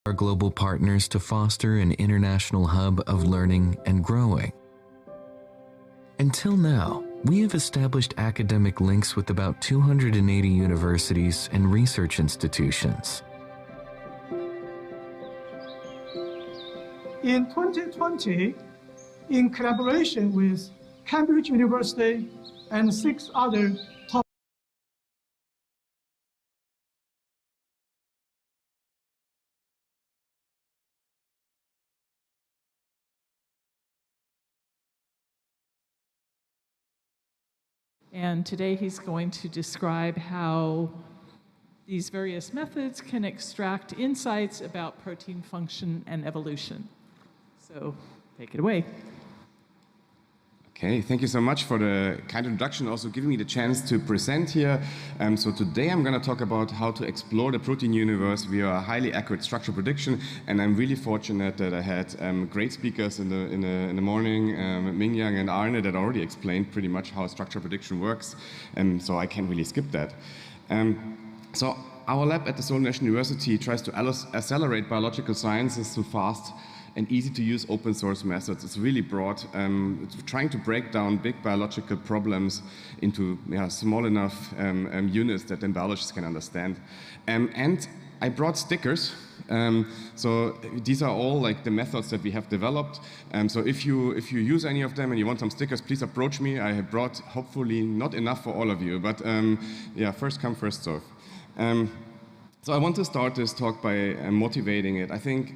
our global partners to foster an international hub of learning and growing. Until now, we have established academic links with about 280 universities and research institutions. In 2020, in collaboration with Cambridge University and 6 other top And today he's going to describe how these various methods can extract insights about protein function and evolution. So take it away. Okay, thank you so much for the kind introduction, also giving me the chance to present here. So today I'm going to talk about how to explore the protein universe via highly accurate structure prediction, and I'm really fortunate that I had great speakers in the morning, Mingyang and Arne, that already explained pretty much how structure prediction works, so I can't really skip that. So our lab at the Seoul National University tries to accelerate biological sciences through fast and easy to use open source methods. It's really broad. It's trying to break down big biological problems into small enough units that then biologists can understand. And I brought stickers. So these are all like the methods that we have developed. So if you use any of them and you want some stickers, please approach me. I have brought hopefully not enough for all of you, but yeah, first come, first serve. So I want to start this talk by motivating it. I think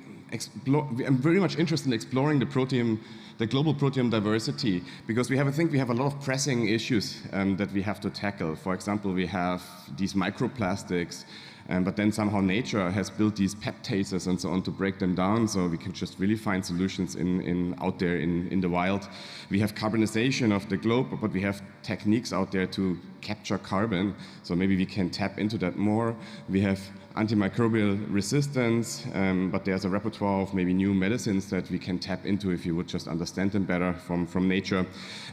I'm very much interested in exploring the global proteome diversity, because I think we have a lot of pressing issues that we have to tackle. For example, we have these microplastics, but then somehow nature has built these peptases and so on to break them down, so we can just really find solutions out there in the wild. We have carbonization of the globe, but we have techniques out there to capture carbon, so maybe we can tap into that more. We have antimicrobial resistance, but there's a repertoire of maybe new medicines that we can tap into if you would just understand them better from nature.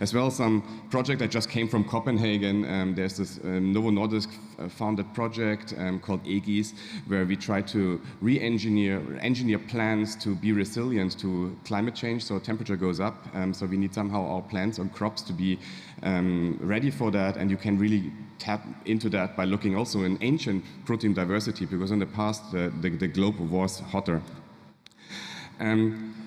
As well as some project that just came from Copenhagen. There's this Novo Nordisk founded project called EGIS, where we try to engineer plants to be resilient to climate change, so temperature goes up. So we need somehow our plants and crops to be ready for that, and you can really tap into that by looking also in ancient protein diversity, because in the past the globe was hotter.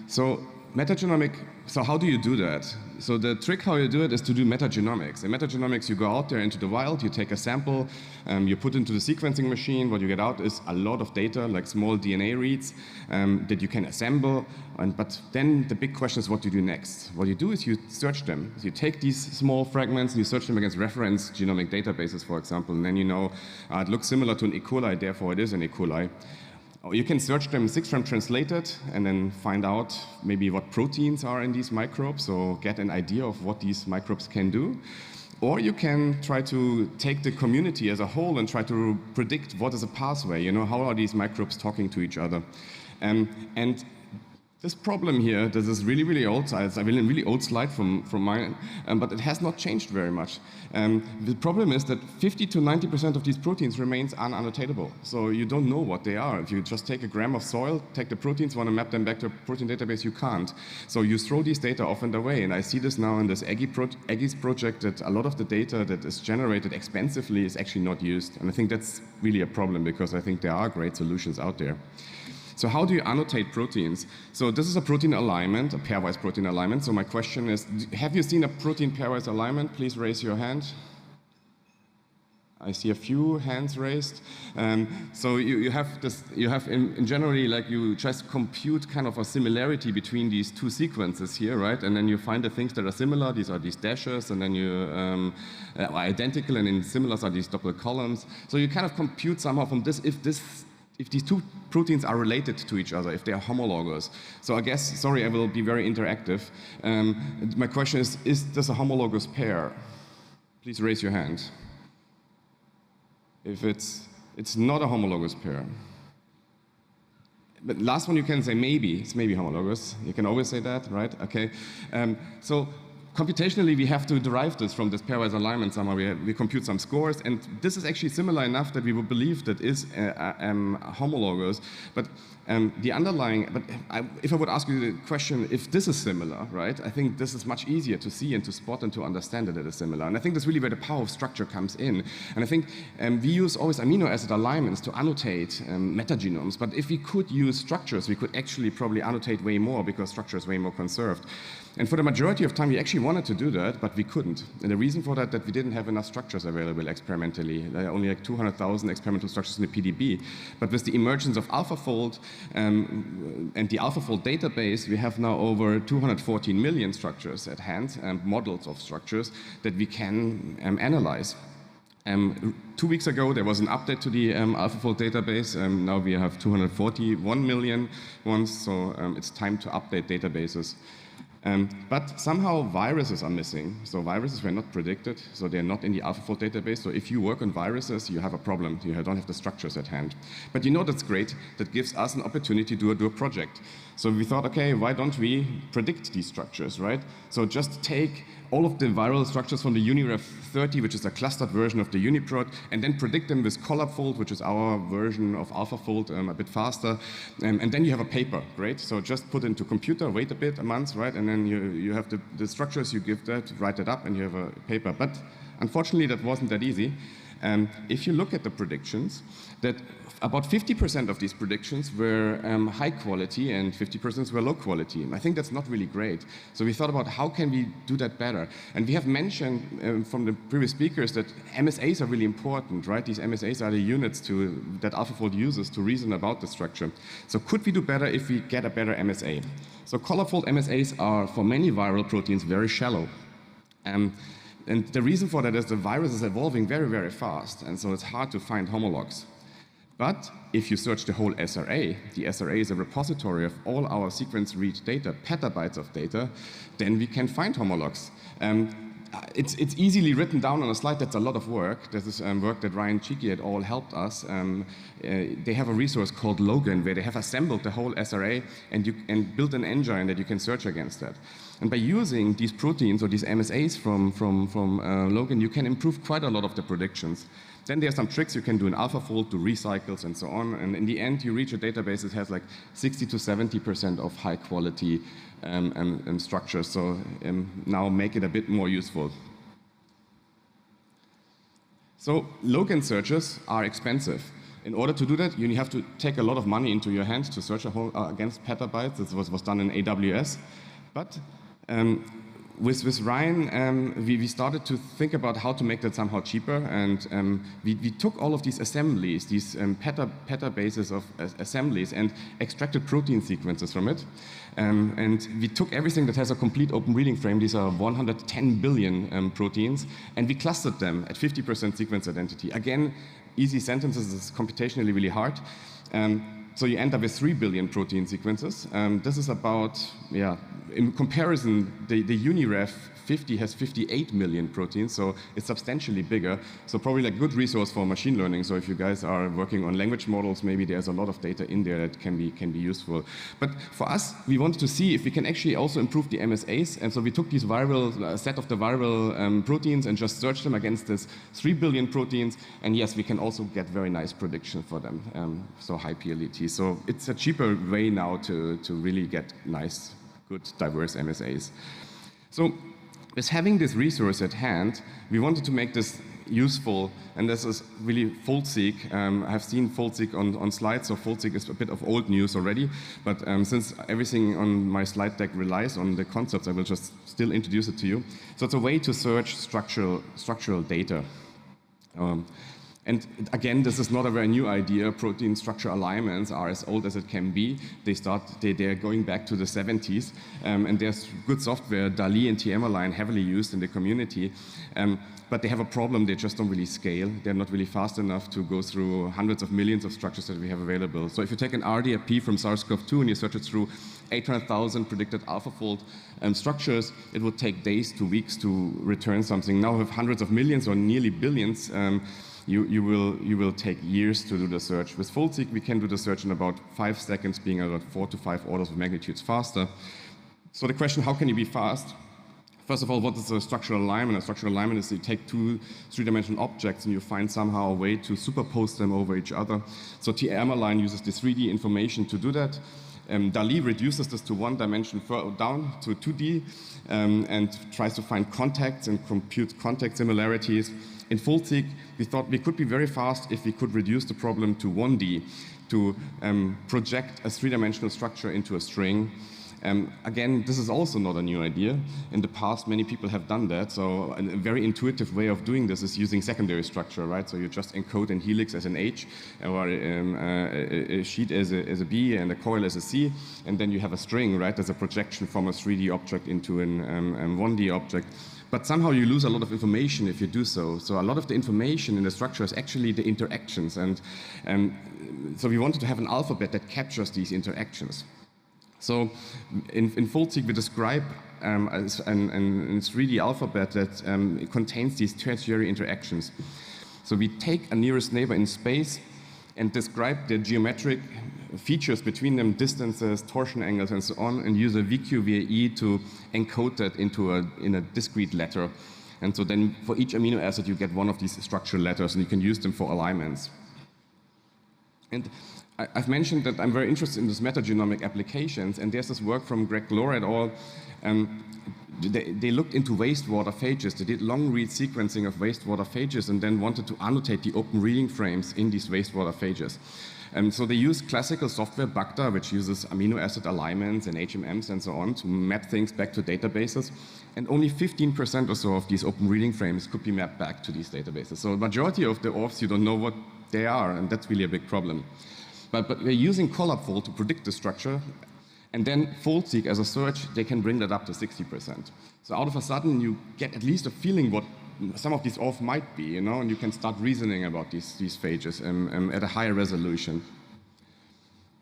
So metagenomic, so how do you do that? So the trick how you do it is to do metagenomics. In metagenomics, you go out there into the wild, you take a sample, you put into the sequencing machine. What you get out is a lot of data, like small DNA reads that you can assemble. But then the big question is, what do you do next? What you do is you search them. So you take these small fragments and you search them against reference genomic databases, for example, and then you know it looks similar to an E. coli, therefore it is an E. coli. You can search them 6' translated and then find out maybe what proteins are in these microbes, or get an idea of what these microbes can do. Or you can try to take the community as a whole and try to predict what is a pathway, how are these microbes talking to each other. And this problem here, this is really, really old. It's a really old slide from mine, but it has not changed very much. The problem is that 50 to 90% of these proteins remains unannotatable. So you don't know what they are. If you just take a gram of soil, take the proteins, want to map them back to a protein database, you can't. So you throw these data off and away. And I see this now in this EGIS project, that a lot of the data that is generated expensively is actually not used. And I think that's really a problem, because I think there are great solutions out there. So how do you annotate proteins? So this is a protein alignment, a pairwise protein alignment. So my question is, have you seen a protein pairwise alignment? Please raise your hand. I see a few hands raised. So you have in generally, like, you just compute kind of a similarity between these two sequences here, right? And then you find the things that are similar. These are these dashes, and then you are identical, and in similars are these double columns. So you kind of compute somehow from this if these two proteins are related to each other, if they are homologous. So I guess, sorry, I will be very interactive. My question is this a homologous pair? Please raise your hand. If it's not a homologous pair. But last one you can say maybe, it's maybe homologous. You can always say that, right? Okay. So computationally, we have to derive this from this pairwise alignment somehow. We compute some scores, and this is actually similar enough that we would believe that is homologous. But the underlying, if I would ask you the question, if this is similar, right? I think this is much easier to see and to spot and to understand that it is similar. And I think that's really where the power of structure comes in. And I think we use always amino acid alignments to annotate metagenomes. But if we could use structures, we could actually probably annotate way more because structure is way more conserved. And for the majority of time, we actually wanted to do that, but we couldn't. And the reason for that we didn't have enough structures available experimentally. There are only like 200,000 experimental structures in the PDB. But with the emergence of AlphaFold and the AlphaFold database, we have now over 214 million structures at hand, models of structures that we can analyze. 2 weeks ago, there was an update to the AlphaFold database. Now we have 241 million ones, so it's time to update databases. But somehow viruses are missing. So viruses were not predicted, so they're not in the AlphaFold database. So if you work on viruses, you have a problem. You don't have the structures at hand. But you know that's great. That gives us an opportunity to do a project. So we thought, okay, why don't we predict these structures, right? So just take all of the viral structures from the UniRef 30, which is a clustered version of the UniProt, and then predict them with ColabFold, which is our version of AlphaFold, a bit faster. And then you have a paper, great? So just put it into computer, wait a bit, a month, right? And then you have the structures, you give that, write it up, and you have a paper. But unfortunately, that wasn't that easy. If you look at the predictions, that about 50% of these predictions were high quality and 50% were low quality. And I think that's not really great. So we thought about how can we do that better. And we have mentioned from the previous speakers that MSAs are really important, right? These MSAs are the units that AlphaFold uses to reason about the structure. So could we do better if we get a better MSA? So ColabFold MSAs are, for many viral proteins, very shallow. And the reason for that is the virus is evolving very, very fast, and so it's hard to find homologs. But if you search the whole SRA, the SRA is a repository of all our sequence-read data, petabytes of data, then we can find homologs. It's easily written down on a slide. That's a lot of work. This is work that Ryan Cheeky et al. Helped us. They have a resource called Logan, where they have assembled the whole SRA and built an engine that you can search against that. And by using these proteins or these MSAs from Logan, you can improve quite a lot of the predictions. Then there are some tricks you can do in AlphaFold, do recycles and so on. And in the end, you reach a database that has like 60 to 70% of high quality structures. So now make it a bit more useful. So Logan searches are expensive. In order to do that, you have to take a lot of money into your hands to search against petabytes. This was done in AWS. But with Ryan, we started to think about how to make that somehow cheaper, and we took all of these assemblies, these petabases of assemblies, and extracted protein sequences from it. And we took everything that has a complete open reading frame, these are 110 billion proteins, and we clustered them at 50% sequence identity. Again, easy sentences is computationally really hard. So you end up with 3 billion protein sequences. This is about, in comparison, the UniRef 50 has 58 million proteins, so it's substantially bigger. So probably a good resource for machine learning. So if you guys are working on language models, maybe there's a lot of data in there that can be useful. But for us, we wanted to see if we can actually also improve the MSAs. And so we took these set of the viral proteins and just searched them against this 3 billion proteins. And yes, we can also get very nice predictions for them, so high PLET. So it's a cheaper way now to really get nice, good, diverse MSAs. So with having this resource at hand, we wanted to make this useful, and this is really fold-seq. I have seen fold-seq on slides, so fold-seq is a bit of old news already, but since everything on my slide deck relies on the concepts, I will just still introduce it to you. So it's a way to search structural data. And again, this is not a very new idea. Protein structure alignments are as old as it can be. They're going back to the 70s. And there's good software, DALI and TM-Align, heavily used in the community. But they have a problem, they just don't really scale. They're not really fast enough to go through hundreds of millions of structures that we have available. So if you take an RDFP from SARS-CoV-2 and you search it through 800,000 predicted AlphaFold structures, it would take days to weeks to return something. Now we have hundreds of millions or nearly billions. You will take years to do the search. With fold-seq, we can do the search in about 5 seconds, being about 4 to 5 orders of magnitudes faster. So the question, how can you be fast? First of all, what is a structural alignment? A structural alignment is you take two three-dimensional objects and you find somehow a way to superpose them over each other. So T-Ermaline uses the 3D information to do that. DALI reduces this to one dimension down to 2D and tries to find contacts and compute contact similarities. In FoldSeek, we thought we could be very fast if we could reduce the problem to 1D, to project a three-dimensional structure into a string. Again, this is also not a new idea. In the past, many people have done that. So a very intuitive way of doing this is using secondary structure, right? So you just encode a helix as an H, or a sheet as a B, and a coil as a C, and then you have a string, right, as a projection from a 3D object into a 1D object. But somehow you lose a lot of information if you do so. So a lot of the information in the structure is actually the interactions. And so we wanted to have an alphabet that captures these interactions. So in FoldSeek, we describe as a 3D alphabet that contains these tertiary interactions. So we take a nearest neighbor in space and describe the geometric features between them, distances, torsion angles, and so on, and use a VQ via E to encode that in a discrete letter. And so then for each amino acid, you get one of these structural letters, and you can use them for alignments. And I've mentioned that I'm very interested in these metagenomic applications, and there's this work from Greg Glore et al. They looked into wastewater phages. They did long-read sequencing of wastewater phages and then wanted to annotate the open reading frames in these wastewater phages. So they use classical software, Bagda, which uses amino acid alignments and HMMs and so on to map things back to databases. And only 15% or so of these open reading frames could be mapped back to these databases. So the majority of the ORFs, you don't know what they are, and that's really a big problem. But we're using CollabFold to predict the structure, and then FoldSeek as a search, they can bring that up to 60%. So out of a sudden, you get at least a feeling what some of these ORF might be, and you can start reasoning about these phages at a higher resolution.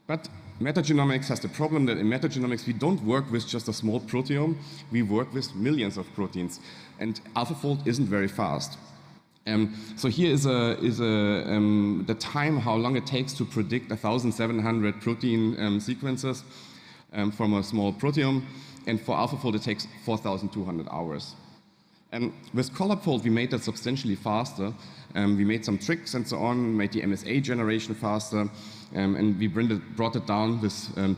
But metagenomics has the problem that in metagenomics, we don't work with just a small proteome, we work with millions of proteins, and AlphaFold isn't very fast. So here is the time, how long it takes to predict 1,700 protein sequences from a small proteome, and for AlphaFold it takes 4,200 hours. With CollabFold, we made that substantially faster. We made some tricks and so on, made the MSA generation faster, and we brought it down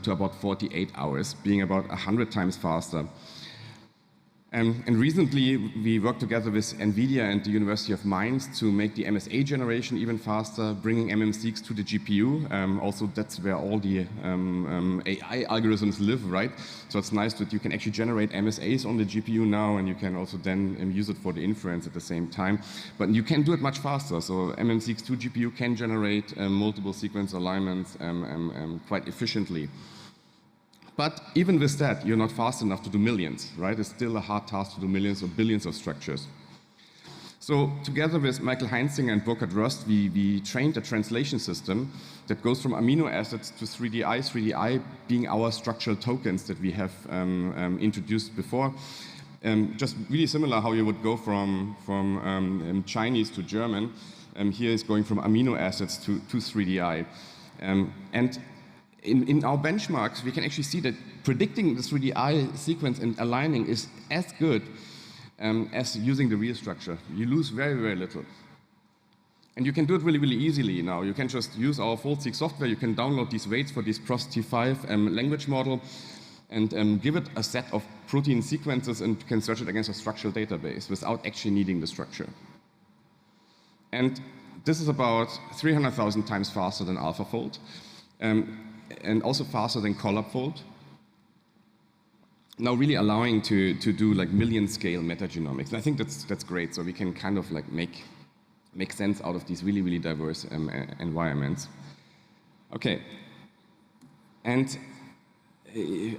to about 48 hours, being about 100 times faster. And recently, we worked together with NVIDIA and the University of Mainz to make the MSA generation even faster, bringing MMSeqs to the GPU. Also, that's where all the AI algorithms live, right? So it's nice that you can actually generate MSAs on the GPU now, and you can also then use it for the inference at the same time. But you can do it much faster. So MMSeq2 GPU can generate multiple sequence alignments quite efficiently. But even with that, you're not fast enough to do millions, right? It's still a hard task to do millions or billions of structures. So together with Michael Heinzinger and Burkhard Röst, we trained a translation system that goes from amino acids to 3DI, 3DI being our structural tokens that we have introduced before. Just really similar how you would go from Chinese to German. Here is going from amino acids to 3DI. And in our benchmarks, we can actually see that predicting the 3DI sequence and aligning is as good as using the real structure. You lose very, very little. And you can do it really, really easily now. You can just use our FoldSeek software. You can download these weights for this PROST-T5 language model and give it a set of protein sequences and can search it against a structural database without actually needing the structure. And this is about 300,000 times faster than AlphaFold. And also faster than CollabFold. Now really allowing to do like million scale metagenomics. And I think that's great. So we can kind of like make sense out of these really, really diverse environments. Okay. And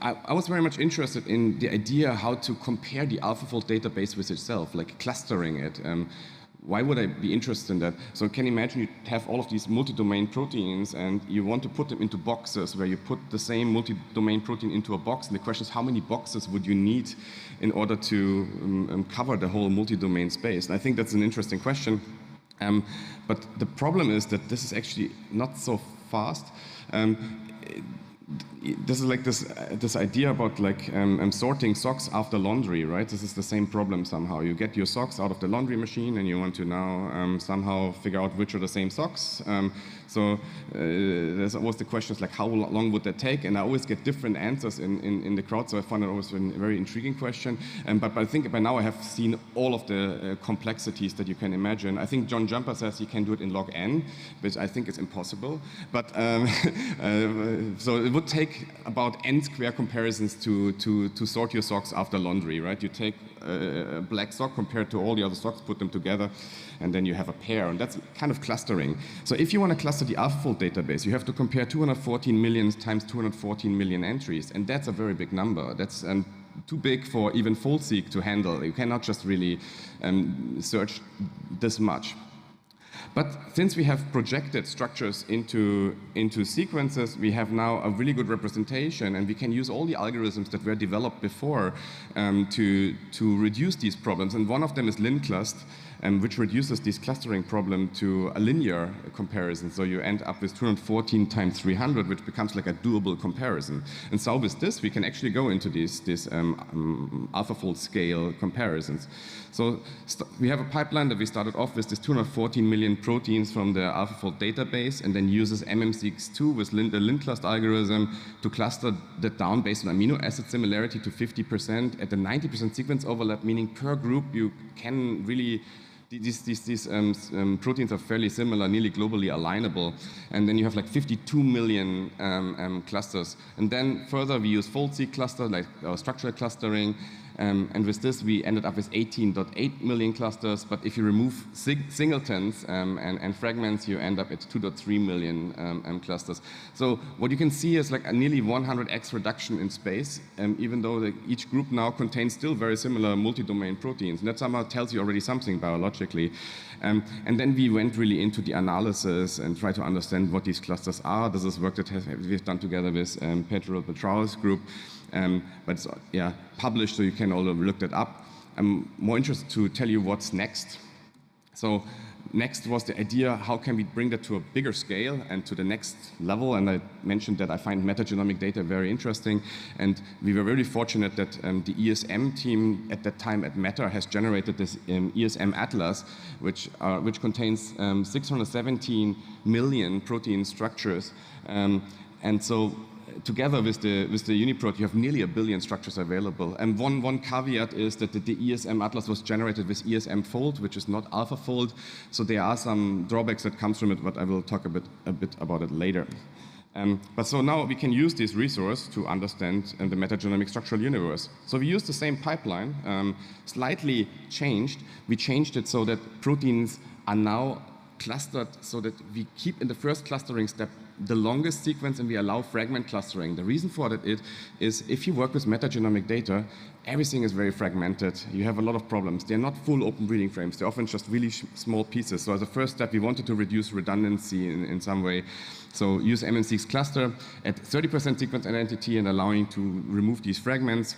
I was very much interested in the idea how to compare the AlphaFold database with itself, like clustering it. Why would I be interested in that? So can you imagine you have all of these multi-domain proteins and you want to put them into boxes where you put the same multi-domain protein into a box, and the question is how many boxes would you need in order to cover the whole multi-domain space? And I think that's an interesting question. But the problem is that this is actually not so fast. this is like this idea about like sorting socks after laundry, right? This is the same problem somehow. You get your socks out of the laundry machine and you want to now somehow figure out which are the same socks. So there's always the questions like how long would that take? And I always get different answers in the crowd, so I find it always a very intriguing question. But I think by now I have seen all of the complexities that you can imagine. I think John Jumper says he can do it in log n, but I think it's impossible. But so it would take about n square comparisons to sort your socks after laundry, right? You take a black sock compared to all the other socks, put them together, and then you have a pair, and that's kind of clustering. So if you want to cluster the AlphaFold database, you have to compare 214 million times 214 million entries, and that's a very big number. That's too big for even FoldSeek to handle. You cannot just really search this much. But since we have projected structures into sequences, we have now a really good representation, and we can use all the algorithms that were developed before to reduce these problems. And one of them is linclust, which reduces this clustering problem to a linear comparison. So you end up with 214 times 300, which becomes like a doable comparison. And so with this, we can actually go into these AlphaFold scale comparisons. So we have a pipeline that we started off with this 214 million proteins from the AlphaFold database, and then uses MMSeq2 with the linclust algorithm to cluster that down based on amino acid similarity to 50% at the 90% sequence overlap, meaning per group you can really these proteins are fairly similar, nearly globally alignable, and then you have like 52 million clusters. And then further we use FoldSeek cluster, like structural clustering, and with this we ended up with 18.8 million clusters, but if you remove singletons and fragments, you end up at 2.3 million clusters. So what you can see is like a nearly 100x reduction in space, even though each group now contains still very similar multi-domain proteins. And that somehow tells you already something biologically. And then we went really into the analysis and tried to understand what these clusters are. This is work that we've done together with Pedro Petrau's group. But it's published, so you can all look that up. I'm more interested to tell you what's next. So next was the idea, how can we bring that to a bigger scale and to the next level? And I mentioned that I find metagenomic data very interesting. And we were very fortunate that the ESM team at that time at Meta has generated this ESM Atlas, which contains 617 million protein structures. And so together with the UniProt, you have nearly 1 billion structures available. And one caveat is that the ESM Atlas was generated with ESM Fold, which is not AlphaFold. So there are some drawbacks that comes from it, but I will talk a bit about it later. But so now we can use this resource to understand the metagenomic structural universe. So we used the same pipeline, slightly changed. We changed it so that proteins are now clustered so that we keep in the first clustering step the longest sequence and we allow fragment clustering. The reason for that is if you work with metagenomic data, everything is very fragmented. You have a lot of problems. They're not full open breeding frames. They're often just really small pieces. So as a first step, we wanted to reduce redundancy in some way. So use MMSeq's cluster at 30% sequence identity and allowing to remove these fragments.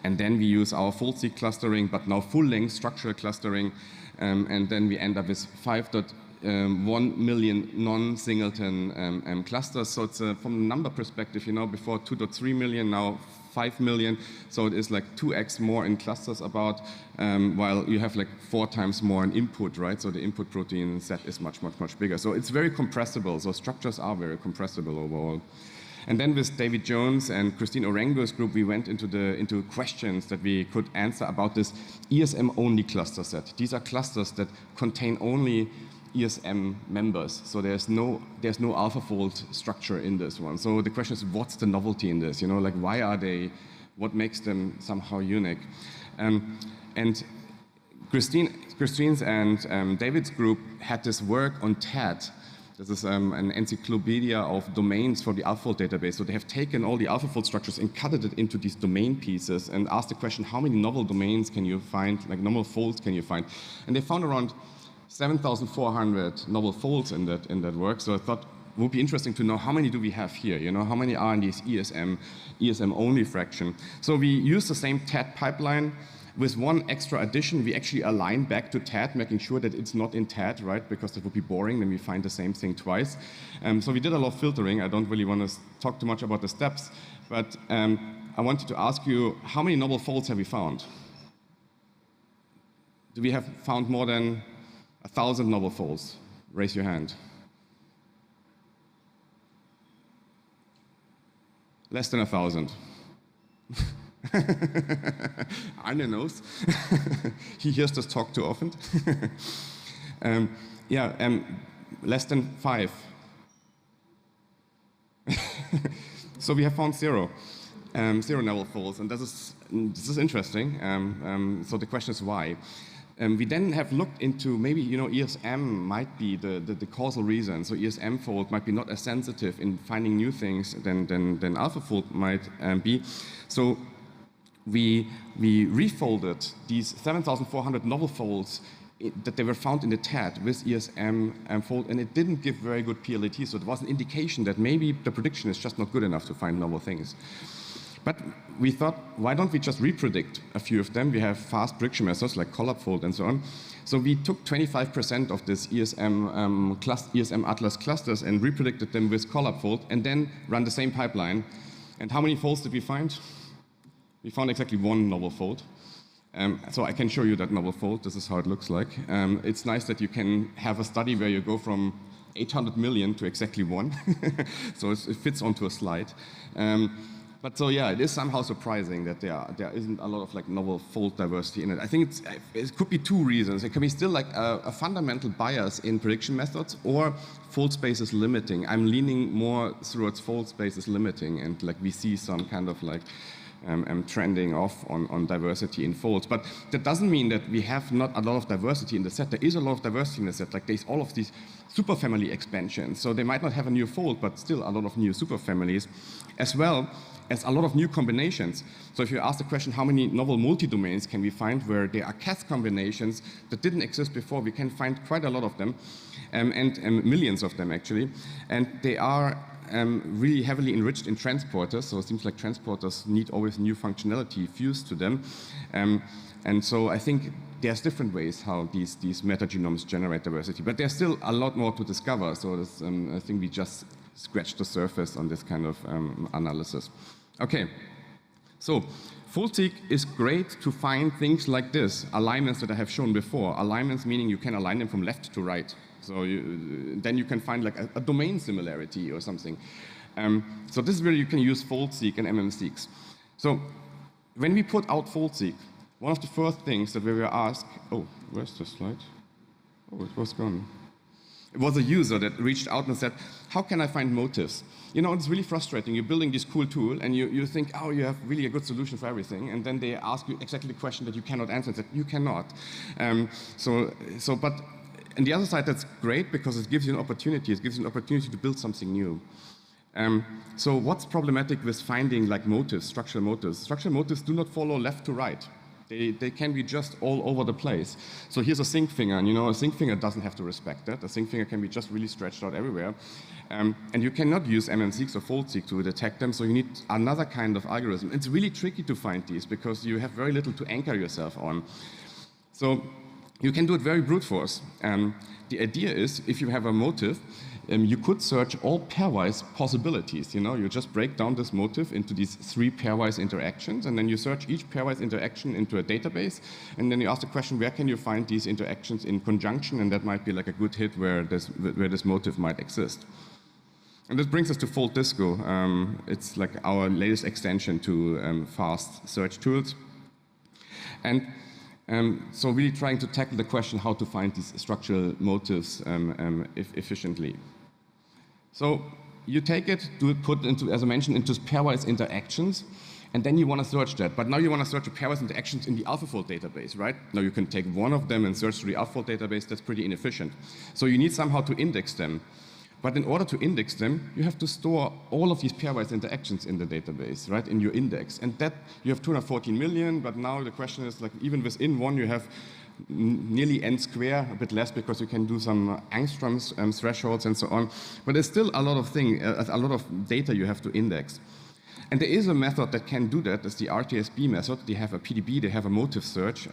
And then we use our FoldSeek clustering, but now full-length structural clustering. And then we end up with 5.1 million non-singleton clusters. So it's from the number perspective, before 2.3 million, now 5 million. So it is like 2x more in clusters about, while you have like 4 times more in input, right? So the input protein set is much, much, much bigger. So it's very compressible. So structures are very compressible overall. And then with David Jones and Christine Orengo's group, we went into questions that we could answer about this ESM-only cluster set. These are clusters that contain only ESM members, so there's no AlphaFold structure in this one. So the question is, what's the novelty in this? Like why are they? What makes them somehow unique? And Christine's and David's group had this work on TAD. This is an encyclopedia of domains for the AlphaFold database. So they have taken all the AlphaFold structures and cut it into these domain pieces and asked the question, how many novel domains can you find, like novel folds can you find? And they found around 7,400 novel folds in that work. So I thought it would be interesting to know how many do we have here? How many are in this ESM only fraction? So we use the same TAD pipeline, With one extra addition, we actually align back to TAD, making sure that it's not in TAD, right? Because that would be boring, then we find the same thing twice. So we did a lot of filtering. I don't really want to talk too much about the steps, but I wanted to ask you, how many novel folds have we found? Do we have found more than 1,000 novel folds? Raise your hand. Less than 1,000. Arne knows. He hears us talk too often. Less than 5. So we have found 0. 0 novel folds, and this is interesting. So the question is why. We then have looked into maybe ESM might be the causal reason. So ESM fold might be not as sensitive in finding new things than AlphaFold might be. So we refolded these 7,400 novel folds that they were found in the TAD with ESM fold, and it didn't give very good PLAT. So it was an indication that maybe the prediction is just not good enough to find novel things. But we thought, why don't we just repredict a few of them? We have fast prediction methods like collapfold and so on. So we took 25% of this ESM Atlas clusters and repredicted them with collapfold, and then run the same pipeline. And how many folds did we find? We found exactly 1 novel fold. So I can show you that novel fold. This is how it looks like. It's nice that you can have a study where you go from 800 million to exactly 1. So it fits onto a slide. But so yeah, it is somehow surprising that there isn't a lot of novel fold diversity in it. I think it could be 2 reasons. It can be still a fundamental bias in prediction methods, or fold spaces limiting. I'm leaning more towards fold spaces limiting, and we see some kind of trending off on diversity in folds. But that doesn't mean that we have not a lot of diversity in the set. There is a lot of diversity in the set. There's all of these superfamily expansions. So they might not have a new fold, but still a lot of new superfamilies, as well as a lot of new combinations. So if you ask the question, how many novel multi-domains can we find where there are Cas combinations that didn't exist before, we can find quite a lot of them, and millions of them actually. And they are really heavily enriched in transporters, so it seems like transporters need always new functionality fused to them. And so I think there's different ways how these metagenomes generate diversity, but there's still a lot more to discover. So this, I think we just scratched the surface on this kind of analysis. Okay, so FoldSeek is great to find things like this, alignments that I have shown before. Alignments meaning you can align them from left to right. So then you can find a domain similarity or something. So this is where you can use FoldSeek and MMSeeks. So when we put out FoldSeek, one of the first things that we were asked, oh, where's the slide? Oh, it was gone. It was a user that reached out and said, how can I find motives? It's really frustrating. You're building this cool tool, and you think, oh, you have really a good solution for everything, and then they ask you exactly the question that you cannot answer, and said, you cannot. But on the other side, that's great because it gives you an opportunity. It gives you an opportunity to build something new. So what's problematic with finding motives, structural motives? Structural motives do not follow left to right. They can be just all over the place. So here's a zinc finger, and a zinc finger doesn't have to respect that. A zinc finger can be just really stretched out everywhere. And you cannot use MMSeeks or FoldSeek to detect them, so you need another kind of algorithm. It's really tricky to find these because you have very little to anchor yourself on. So you can do it very brute force. The idea is, if you have a motive, you could search all pairwise possibilities. You just break down this motive into these 3 pairwise interactions, and then you search each pairwise interaction into a database, and then you ask the question, where can you find these interactions in conjunction? And that might be a good hit where this motive might exist. And this brings us to Fold Disco. It's our latest extension to fast search tools. And so really trying to tackle the question how to find these structural motives efficiently. So you take it, put into, as I mentioned, into pairwise interactions, and then you want to search that. But now you want to search the pairwise interactions in the AlphaFold database, right? Now you can take one of them and search through the AlphaFold database. That's pretty inefficient. So you need somehow to index them. But in order to index them, you have to store all of these pairwise interactions in the database, right, in your index. And that, you have 214 million, but now the question is, even within one, you have nearly n square, a bit less because you can do some angstroms thresholds and so on. But there's still a lot of a lot of data you have to index. And there is a method that can do that. It's the RTSB method. They have a PDB, they have a motive search,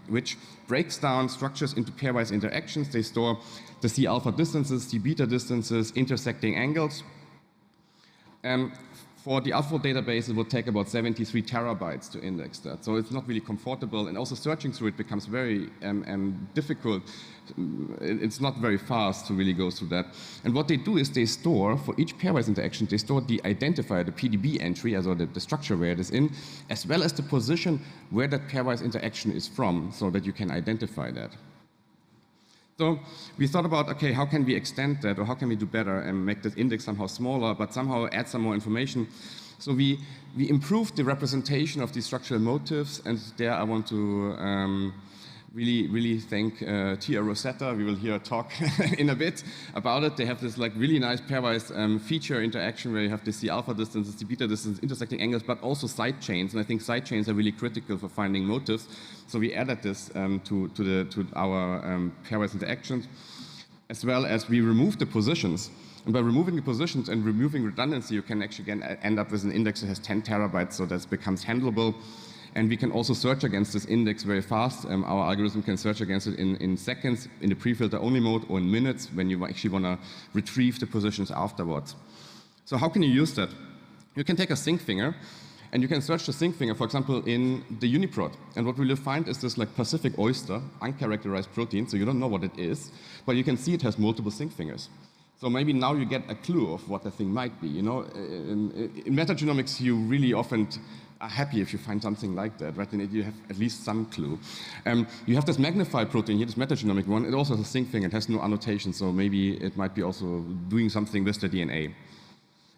which breaks down structures into pairwise interactions. They store the C alpha distances, C beta distances, intersecting angles. For the alpha database, it will take about 73 terabytes to index that. So it's not really comfortable, and also searching through it becomes very difficult. It's not very fast to really go through that. And what they do is they store, for each pairwise interaction, they store the identifier, the PDB entry, also the structure where it is in, as well as the position where that pairwise interaction is from, so that you can identify that. So we thought about, okay, how can we extend that, or how can we do better and make this index somehow smaller, but somehow add some more information. So we improved the representation of these structural motifs, and there I want to really thank Tia Rosetta. We will hear a talk in a bit about it. They have this like really nice pairwise feature interaction where you have the C alpha distances, the beta distance, intersecting angles, but also side chains. And I think side chains are really critical for finding motifs. So we added this to our pairwise interactions, as well as we removed the positions. And by removing the positions and removing redundancy, you can actually again end up with an index that has 10 terabytes, so that becomes handleable. And we can also search against this index very fast. Our algorithm can search against it in seconds in the pre-filter only mode, or in minutes when you actually want to retrieve the positions afterwards. So how can you use that? You can take a sync finger, and you can search the sync finger, for example, in the UniProt. And what we'll find is this like Pacific oyster, uncharacterized protein, so you don't know what it is, but you can see it has multiple sync fingers. So maybe now you get a clue of what the thing might be. You know, in metagenomics, you really often are happy if you find something like that, right? And you have at least some clue. You have this magnified protein here, this metagenomic one. It also has a sync finger. It has no annotation, so maybe it might be also doing something with the DNA.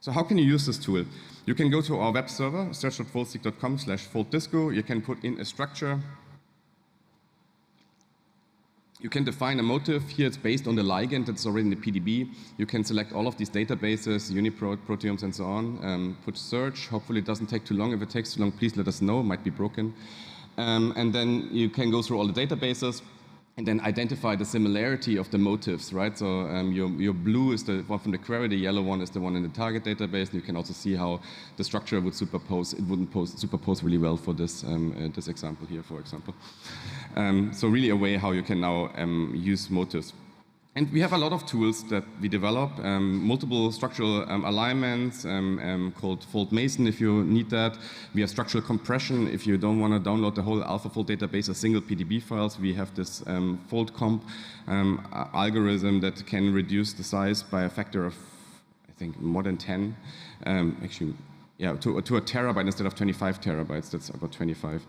So how can you use this tool? You can go to our web server, search.foldseek.com/folddisco. You can put in a structure. You can define a motif. Here it's based on the ligand that's already in the PDB. You can select all of these databases, UniProt, proteomes, and so on. Put search. Hopefully it doesn't take too long. If it takes too long, please let us know. It might be broken. And then you can go through all the databases and then identify the similarity of the motifs, right? So your blue is the one from the query, the yellow one is the one in the target database, and you can also see how the structure would superpose. It wouldn't superpose really well for this, this example here, for example. So really a way how you can now use motifs. And we have a lot of tools that we develop, multiple structural alignments called Fold Mason if you need that. We have structural compression if you don't want to download the whole AlphaFold database as single PDB files. We have this fold comp algorithm that can reduce the size by a factor of, I think, more than 10. Actually, yeah, to a terabyte instead of 25 terabytes. That's about 25.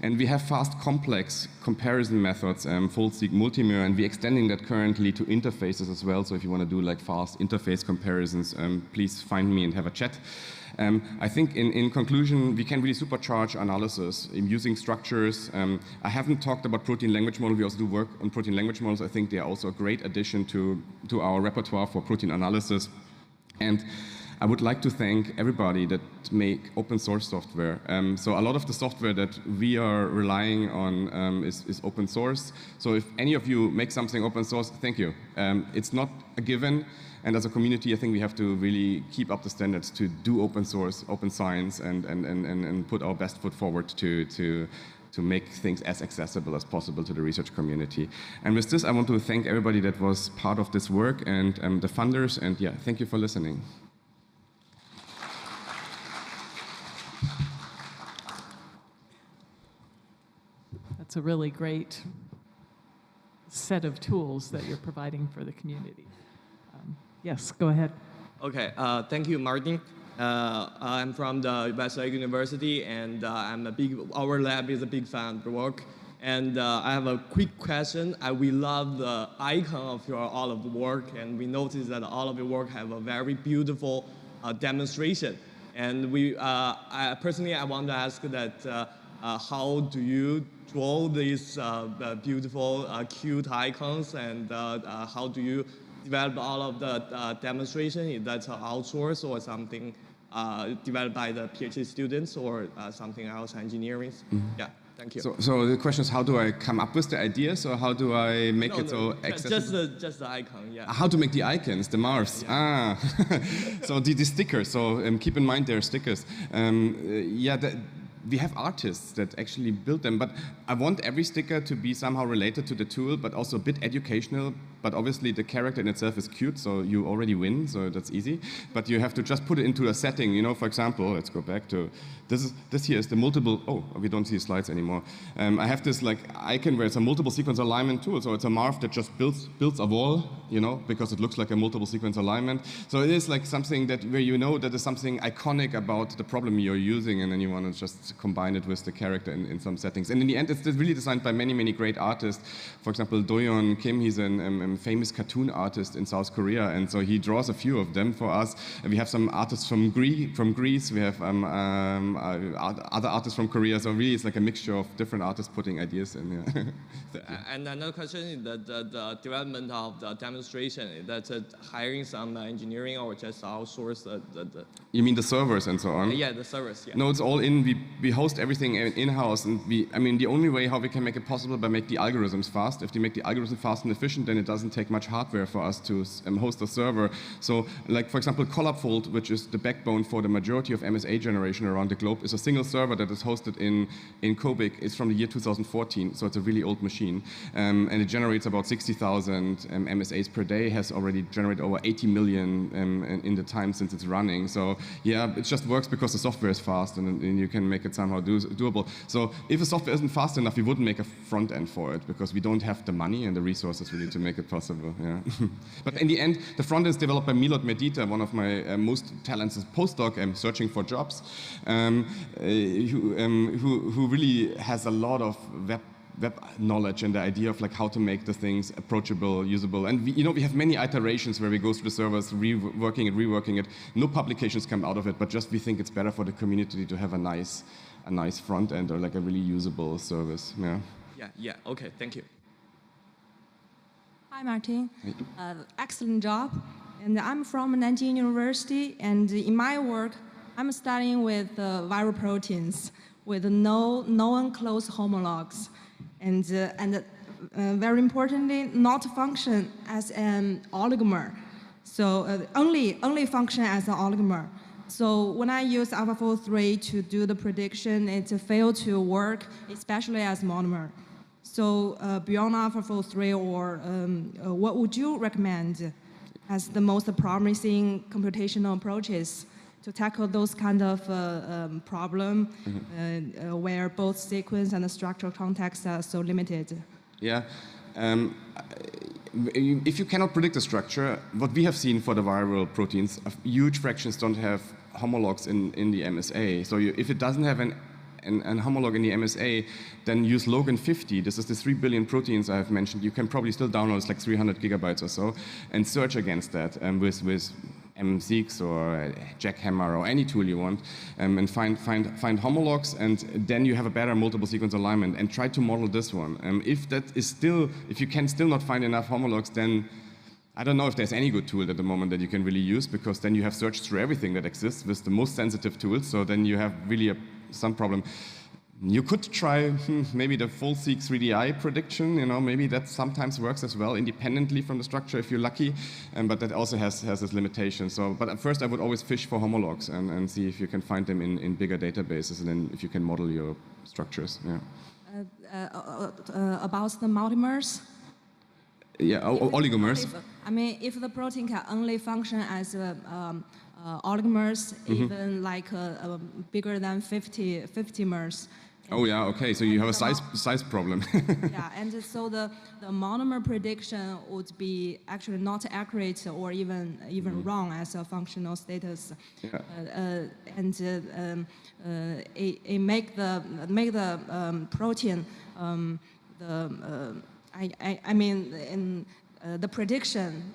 And we have fast, complex comparison methods, FoldSeek multimirror, and we're extending that currently to interfaces as well. So if you want to do like fast interface comparisons, please find me and have a chat. I think in conclusion, we can really supercharge analysis in using structures. I haven't talked about protein language model. We also do work on protein language models. I think they are also a great addition to our repertoire for protein analysis. And I would like to thank everybody that make open source software. So a lot of the software that we are relying on is open source. So if any of you make something open source, thank you. It's not a given, and as a community, I think we have to really keep up the standards to do open source, open science, and put our best foot forward to make things as accessible as possible to the research community. And with this, I want to thank everybody that was part of this work and the funders, and yeah, thank you for listening. That's a really great set of tools that you're providing for the community. Yes, go ahead. Okay, thank you, Martin. I'm from the Westlake University, and our lab is a big fan of the work. And I have a quick question. We love the icon of all of the work, and we noticed that all of your work have a very beautiful demonstration. And personally, I want to ask that how do you draw these beautiful, cute icons, and how do you develop all of the demonstration? Is that outsourced or something developed by the PhD students or something else, engineering? Mm-hmm. Yeah, Thank you. So the question is, how do I come up with the ideas, or how do I make it so accessible? Just the icon, yeah. How to make the icons, the marks. Yeah. So the stickers. So keep in mind they're stickers. We have artists that actually build them, but I want every sticker to be somehow related to the tool, but also a bit educational. But obviously the character in itself is cute, so you already win, so that's easy. But you have to just put it into a setting, you know, for example, let's go back to, this here is the multiple, oh, we don't see slides anymore. I have this like icon where it's a multiple sequence alignment tool, so it's a marv that just builds a wall, you know, because it looks like a multiple sequence alignment. So it is like something that, where you know that is something iconic about the problem you're using, and then you want to just combine it with the character in some settings. And in the end, it's really designed by many, many great artists. For example, Doyeon Kim, he's a famous cartoon artist in South Korea, and so he draws a few of them for us. And we have some artists from Greece, we have other artists from Korea, so really it's like a mixture of different artists putting ideas in. Yeah. And another question is the development of the demonstration, that's hiring some engineering or just outsource the... You mean the servers and so on? Yeah, the servers, yeah. No, it's all in. We host everything in-house, and the only way how we can make it possible by make the algorithms fast. If we make the algorithm fast and efficient, then it doesn't take much hardware for us to host a server. So, like for example, ColabFold, which is the backbone for the majority of MSA generation around the globe, is a single server that is hosted in Kobik. It's from the year 2014, so it's a really old machine, and it generates about 60,000 MSAs per day. Has already generated over 80 million in the time since it's running. So yeah, it just works because the software is fast, and you can make it somehow doable. So if the software isn't fast enough, we wouldn't make a front end for it because we don't have the money and the resources really to make it possible. Yeah. But in the end, the front end is developed by Milot Medita, one of my most talented postdoc searching for jobs, who really has a lot of web knowledge and the idea of like how to make the things approachable, usable. And we have many iterations where we go through the servers, reworking it. No publications come out of it, but just we think it's better for the community to have a nice front end or like a really usable service. Yeah. Yeah. Okay. Thank you. Hi, Martin. Excellent job. And I'm from Nanjing University, and in my work, I'm studying with viral proteins with no unclosed homologs. And very importantly, not function as an oligomer. So only function as an oligomer. So when I use AlphaFold 3 to do the prediction, it failed to work, especially as monomer. So beyond AlphaFold 3, or what would you recommend as the most promising computational approaches to tackle those kind of problem where both sequence and the structural context are so limited? Yeah. If you cannot predict the structure, what we have seen for the viral proteins, huge fractions don't have homologs in the MSA. So if it doesn't have an homolog in the MSA, then use Logan50. This is the 3 billion proteins I have mentioned. You can probably still download, it's like 300 gigabytes or so, and search against that with M6 or Jackhammer or any tool you want, and find homologs, and then you have a better multiple sequence alignment, and try to model this one. If you can still not find enough homologs, then I don't know if there's any good tool at the moment that you can really use, because then you have searched through everything that exists with the most sensitive tools, so then you have really some problem. You could try maybe the full-seq 3DI prediction, maybe that sometimes works as well independently from the structure if you're lucky, but that also has its limitations. So, but at first I would always fish for homologs and see if you can find them in bigger databases, and then if you can model your structures. Yeah. About the multimers? Yeah, oligomers. If the protein can only function as oligomers, even like bigger than 50 mers. Oh yeah, okay. So you have a size problem. Yeah, and so the monomer prediction would be actually not accurate or even wrong as a functional status. Yeah. It make the protein the prediction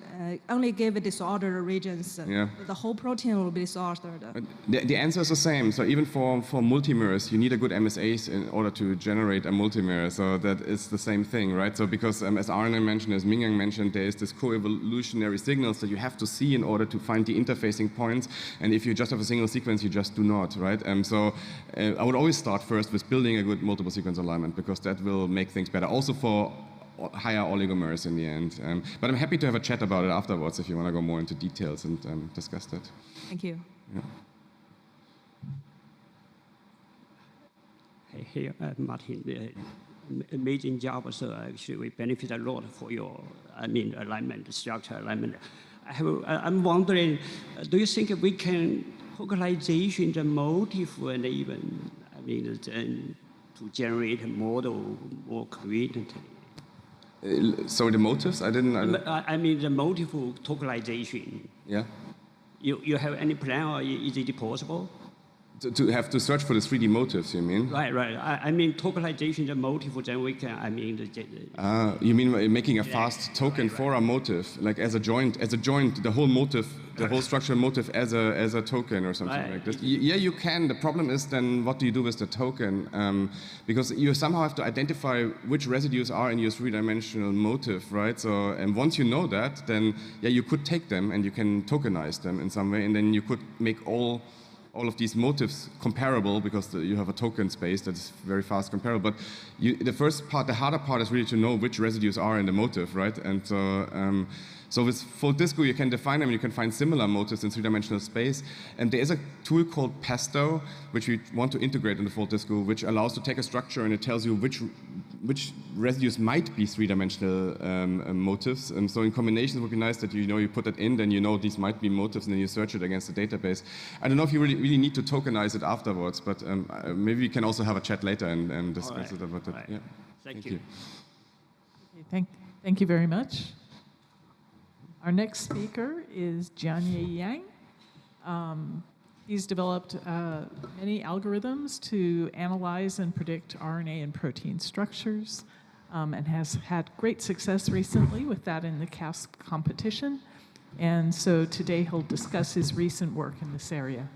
only give disordered regions. Yeah. The whole protein will be disordered. The answer is the same. So even for multimirrors, you need a good MSAs in order to generate a multimirror. So that is the same thing, right? So because as Arne mentioned, as Mingyang mentioned, there is this co-evolutionary signals that you have to see in order to find the interfacing points. And if you just have a single sequence, you just do not, right? So I would always start first with building a good multiple sequence alignment, because that will make things better. Also for higher oligomers in the end. But I'm happy to have a chat about it afterwards if you want to go more into details and discuss that. Thank you. Yeah. Hey, Martin, amazing job. So actually, we benefit a lot for your, alignment, structure alignment. I'm wondering, do you think we can localization the motif and even, to generate a model more conveniently? So the motives, I mean the motif localization. Yeah. You have any plan, or is it possible? To have to search for the 3D motifs, you mean? Right. I mean localization, the motif, then we can, you mean making a fast token for a motif, like as a joint, the whole motif, the whole structural motif as a token or something like this? Yeah, you can. The problem is then what do you do with the token? Because you somehow have to identify which residues are in your three-dimensional motif, right? So, and once you know that, then yeah, you could take them and you can tokenize them in some way, and then you could make all of these motifs comparable, because you have a token space that's very fast comparable. But the first part, the harder part, is really to know which residues are in the motif, right? And so with full disco, you can define them. You can find similar motifs in three-dimensional space. And there is a tool called Pesto, which we want to integrate into full disco, which allows to take a structure and it tells you which residues might be three-dimensional motifs. And so in combinations, it would be nice that you put that in, then you know these might be motifs, and then you search it against the database. I don't know if you really need to tokenize it afterwards, but maybe we can also have a chat later and discuss it about that. Yeah. Thank you. Okay, thank you very much. Our next speaker is Jianye Yang. He's developed many algorithms to analyze and predict RNA and protein structures, and has had great success recently with that in the CAS competition. And so today he'll discuss his recent work in this area.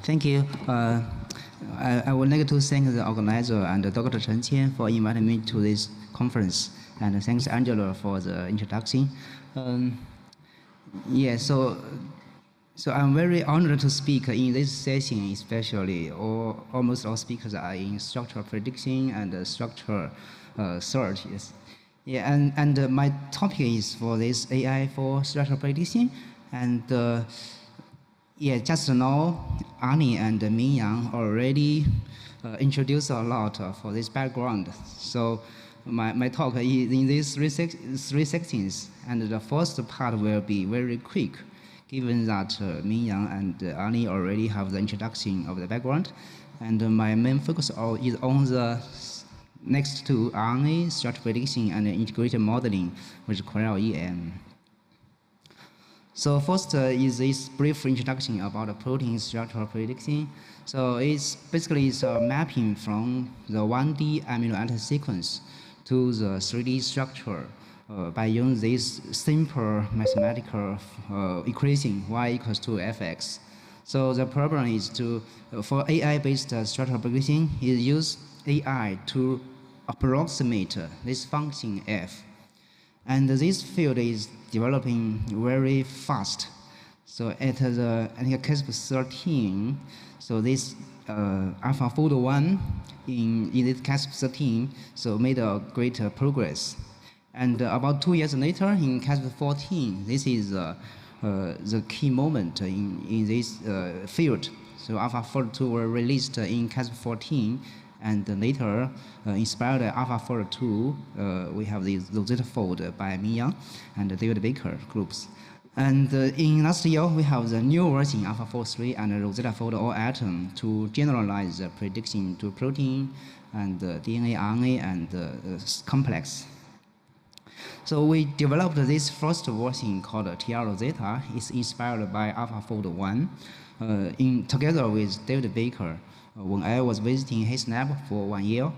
Thank you. I would like to thank the organizer and Dr. Chen Qian for inviting me to this conference, and thanks Angela for the introduction. So I'm very honored to speak in this session, especially almost all speakers are in structural prediction and structural search. Yes. Yeah, and my topic is for this AI for structural prediction, and just now, Arne and Mingyang already introduced a lot for this background. So my talk is in these three sections, and the first part will be very quick, given that Mingyang and Arne already have the introduction of the background. And my main focus is on the next two, RNA structure prediction and integrated modeling with Corel-EM. So first is this brief introduction about the protein structural prediction. So it's basically a mapping from the 1D amino acid sequence to the 3D structure by using this simple mathematical equation y equals to fx. So the problem is for AI-based structural prediction, is use AI to approximate this function f. And this field is developing very fast. So at the CASP 13, so this AlphaFold 1 in this CASP 13, so made a great progress. And about 2 years later, in CASP 14, this is the key moment in this field. So AlphaFold 2 were released in CASP 14, and later, inspired by AlphaFold 2, we have this Rosetta Fold by Mingyang and David Baker groups. And in last year, we have the new version, AlphaFold 3 and Rosetta Fold all atom to generalize the prediction to protein and DNA, RNA, and complex. So we developed this first version called TR Rosetta. It's inspired by AlphaFold 1 together with David Baker. when I was visiting his lab for 1 year.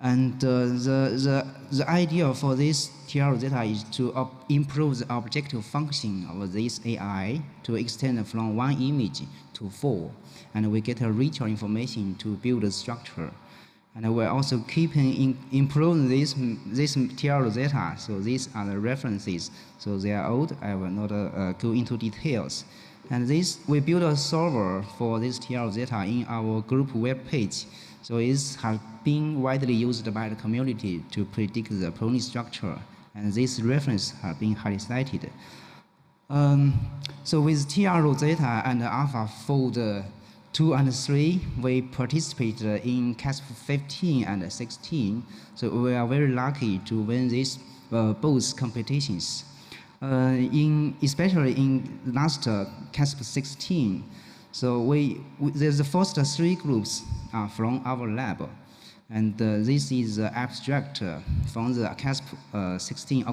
And the idea for this TR data is to improve the objective function of this AI to extend from 1 image to 4. And we get a richer information to build a structure. And we're also keeping improving this TR data. So these are the references. So they are old. I will not go into details. And we built a server for this TR data in our group web page. So it has been widely used by the community to predict the protein structure. And this reference has been highly cited. So with TR data and AlphaFold 2 and 3, we participated in CASP 15 and 16. So we are very lucky to win these both competitions. Especially in last CASP 16, so there's the first 3 groups are from our lab. And this is the abstract from the CASP 16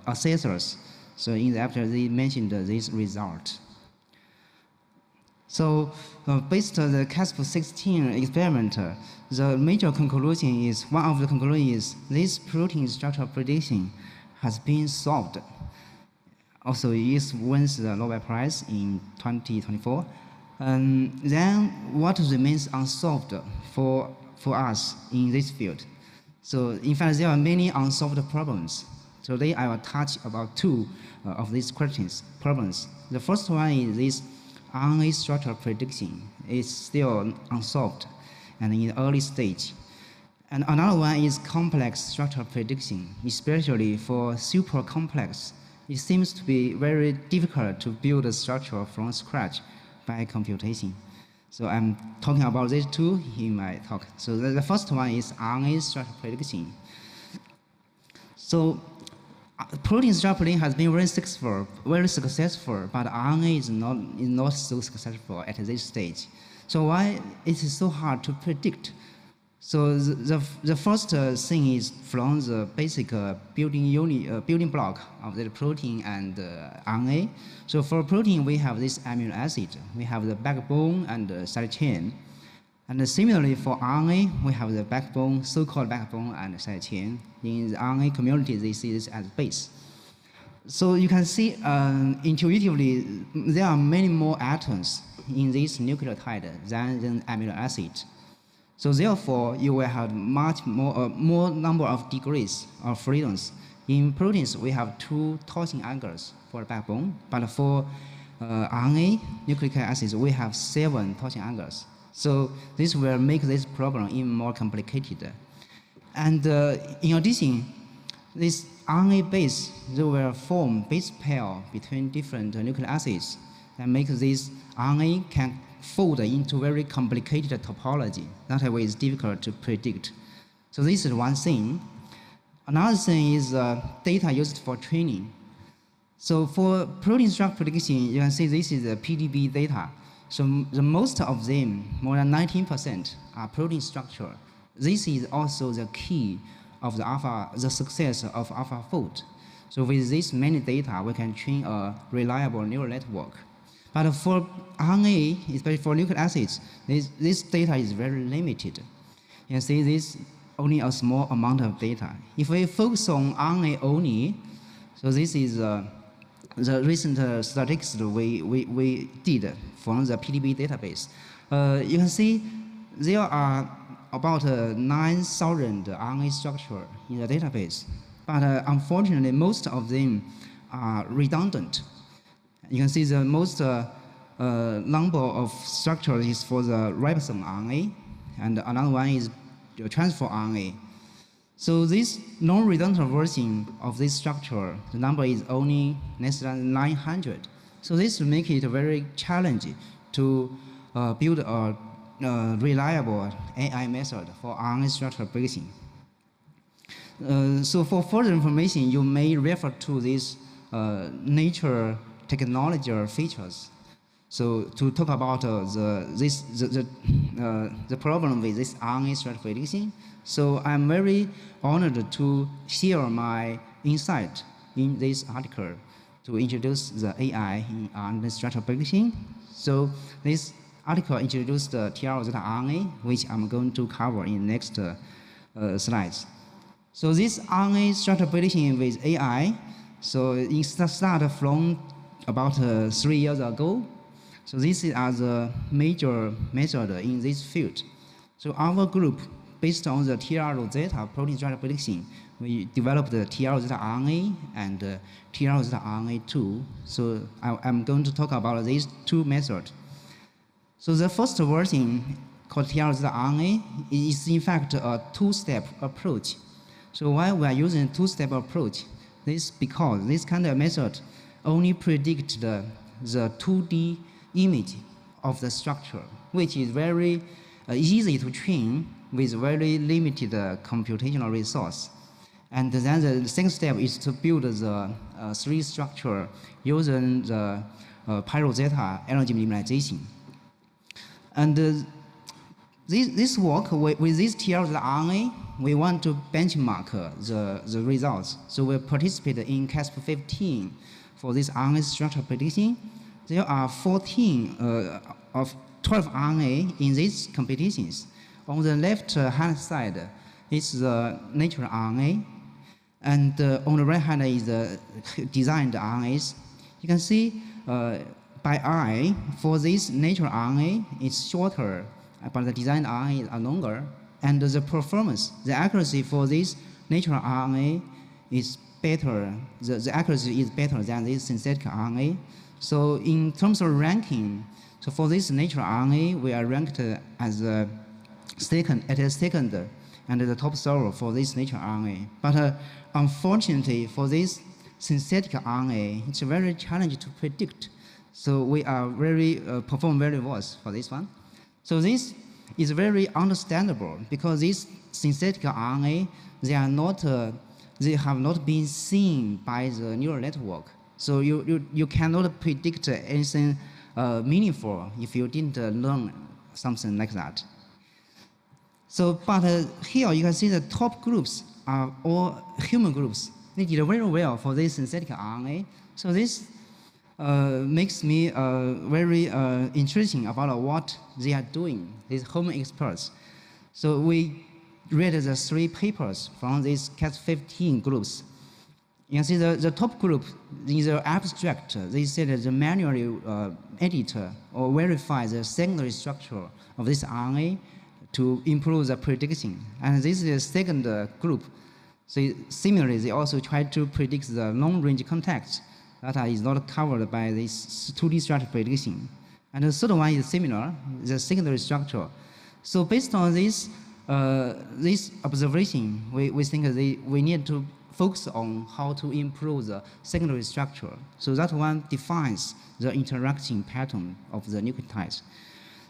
assessors. So in the abstract, they mentioned this result. So based on the CASP 16 experiment, the major conclusion is, one of the conclusions is this protein structure prediction has been solved. Also, it wins the Nobel Prize in 2024. And then what remains unsolved for us in this field? So in fact, there are many unsolved problems. Today I will touch about 2 of these problems. The first one is this RNA structure prediction. It's still unsolved and in the early stage. And another one is complex structure prediction, especially for super complex. It seems to be very difficult to build a structure from scratch by computation. So I'm talking about these 2 in my talk. So the first one is RNA structure prediction. So protein structure prediction has been very successful, but RNA is not so successful at this stage. So why it is so hard to predict? So the first thing is from the basic building block of the protein and RNA. So for protein, we have this amino acid. We have the backbone and the side chain. And similarly for RNA, we have the backbone, so-called backbone and side chain. In the RNA community, they see this as base. So you can see intuitively, there are many more atoms in this nucleotide than amino acid. So therefore, you will have much more number of degrees of freedoms. In proteins, we have 2 torsion angles for the backbone, but for RNA, nucleic acids, we have 7 torsion angles. So this will make this problem even more complicated. And in addition, this RNA base, they will form base pair between different nucleic acids that make this RNA can fold into very complicated topology. That way it's difficult to predict. So this is one thing. Another thing is data used for training. So for protein structure prediction, you can see this is the PDB data. So the most of them, more than 19%, are protein structure. This is also the key of the success of AlphaFold. So with this many data, we can train a reliable neural network. But for RNA, especially for nucleic acids, this data is very limited. You can see this only a small amount of data. If we focus on RNA only, so this is the recent statistics we did from the PDB database. You can see there are about 9,000 RNA structure in the database, but unfortunately, most of them are redundant. You can see the most number of structures is for the ribosome RNA, and another one is the transfer RNA. So this non-redundant version of this structure, the number is only less than 900. So this makes it very challenging to build a reliable AI method for RNA structure prediction. So for further information, you may refer to these Nature technology features. So to talk about the problem with this RNA structure prediction, so I'm very honored to share my insight in this article to introduce the AI in RNA structure prediction. So this article introduced the TLZ RNA, which I'm going to cover in the next slides. So this RNA structure prediction with AI, so it started from about 3 years ago. So this is the major method in this field. So our group, based on the TLZ protein structure prediction, we developed the TLZ RNA and TLZ RNA2. So I'm going to talk about these two methods. So the first version, called TLZ RNA, is in fact a two-step approach. So why we are using a two-step approach? This because this kind of method only predicts the 2D image of the structure, which is very easy to train with very limited computational resource. And then the second step is to build the 3D structure using the pyro-zeta energy minimization. And this work with this TLZ RNA, we want to benchmark the results. So we participate in CASP15 for this RNA structure prediction. There are 14 of 12 RNA in these competitions. On the left-hand side is the natural RNA, and on the right hand is the designed RNAs. You can see by eye, for this natural RNA, it's shorter, but the designed RNA are longer. And the performance, the accuracy for this natural RNA is better. The accuracy is better than this synthetic RNA. So in terms of ranking, so for this natural RNA, we are ranked as the second and the top server for this natural RNA. But unfortunately, for this synthetic RNA, it's very challenging to predict. So we are perform very worse for this one. So this is very understandable because this synthetic RNA, they have not been seen by the neural network. So you cannot predict anything meaningful if you didn't learn something like that. So, but here you can see the top groups are all human groups. They did very well for this synthetic RNA. So this makes me very interesting about what they are doing, these human experts. So we read the 3 papers from these CAS15 groups. You can see the top group in the abstract, they said that the manually edit or verify the secondary structure of this RNA to improve the prediction. And this is the second group. So similarly, they also try to predict the long-range contacts that is not covered by this 2D structure prediction. And the third one is similar, the secondary structure. So based on this observation, we think we need to focus on how to improve the secondary structure. So that one defines the interaction pattern of the nucleotides.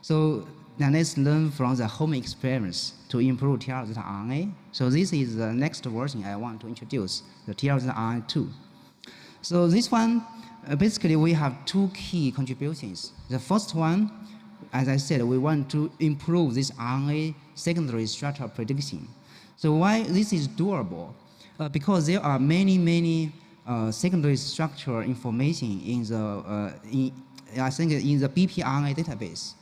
So now let's learn from the home experience to improve TLZ RNA. So this is the next version I want to introduce, the TLZ RNA2. So this one, basically we have 2 key contributions. The first one, as I said, we want to improve this RNA secondary structure prediction. So why this is doable? Because there are many secondary structure information in the, I think in the bpRNA database.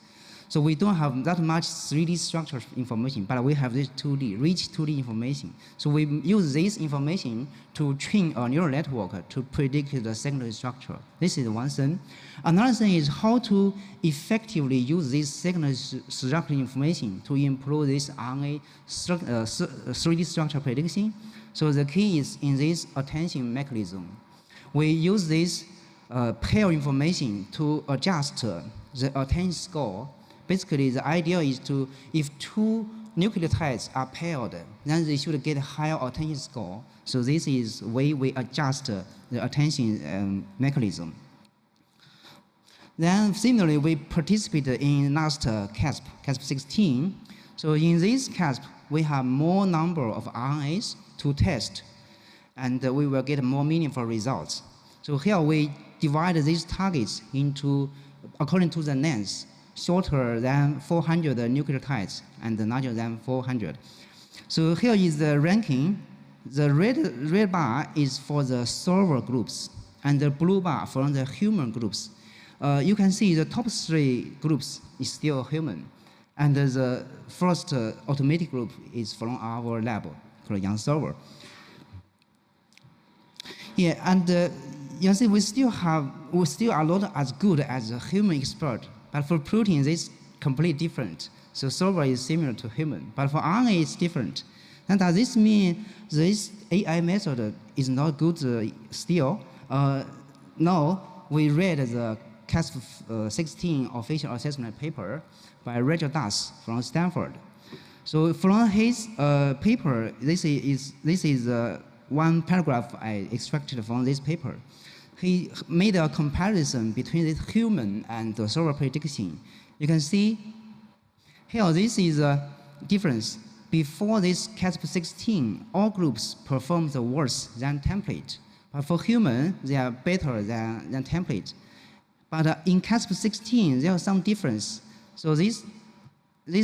So we don't have that much 3D structure information, but we have this 2D, rich 2D information. So we use this information to train a neural network to predict the secondary structure. This is one thing. Another thing is how to effectively use this secondary structure information to improve this RNA 3D structure prediction. So the key is in this attention mechanism. We use this pair information to adjust the attention score. Basically, the idea is to, if 2 nucleotides are paired, then they should get a higher attention score. So this is the way we adjust the attention mechanism. Then similarly, we participated in last CASP16. So in this CASP, we have more number of RNAs to test, and we will get more meaningful results. So here we divide these targets into, according to the length, shorter than 400 nucleotides and larger than 400. So here is the ranking. The red bar is for the server groups, and the blue bar for the human groups. you can see the top 3 groups is still human. And the first automatic group is from our lab, called Yang server. Yeah, and you see, we still are not as good as a human expert. But for proteins, it's completely different. So server is similar to human, but for RNA, it's different. And does this mean this AI method is not good still? No, we read the CASP-16 official assessment paper by Roger Das from Stanford. So from his paper, this is one paragraph I extracted from this paper. He made a comparison between this human and the server prediction. You can see here, this is a difference. Before this CASP-16, all groups performed worse than template. But for human, they are better than template. But in CASP-16, there is some difference. So this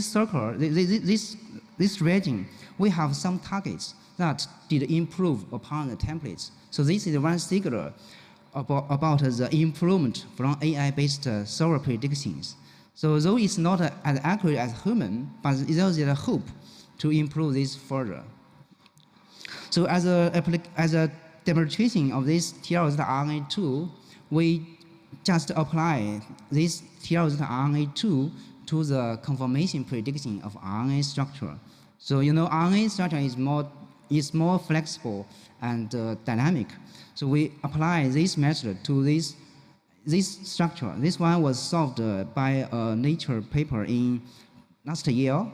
circle, this region, we have some targets that did improve upon the templates. So this is one signal about the improvement from AI-based server predictions. So though it's not as accurate as human, but there is a hope to improve this further. So as a demonstration of this TLZ-RNA2, we just apply this TLZ-RNA2 to the conformation prediction of RNA structure. So you know, RNA structure is more flexible and dynamic. So we apply this method to this structure. This one was solved by a Nature paper in last year,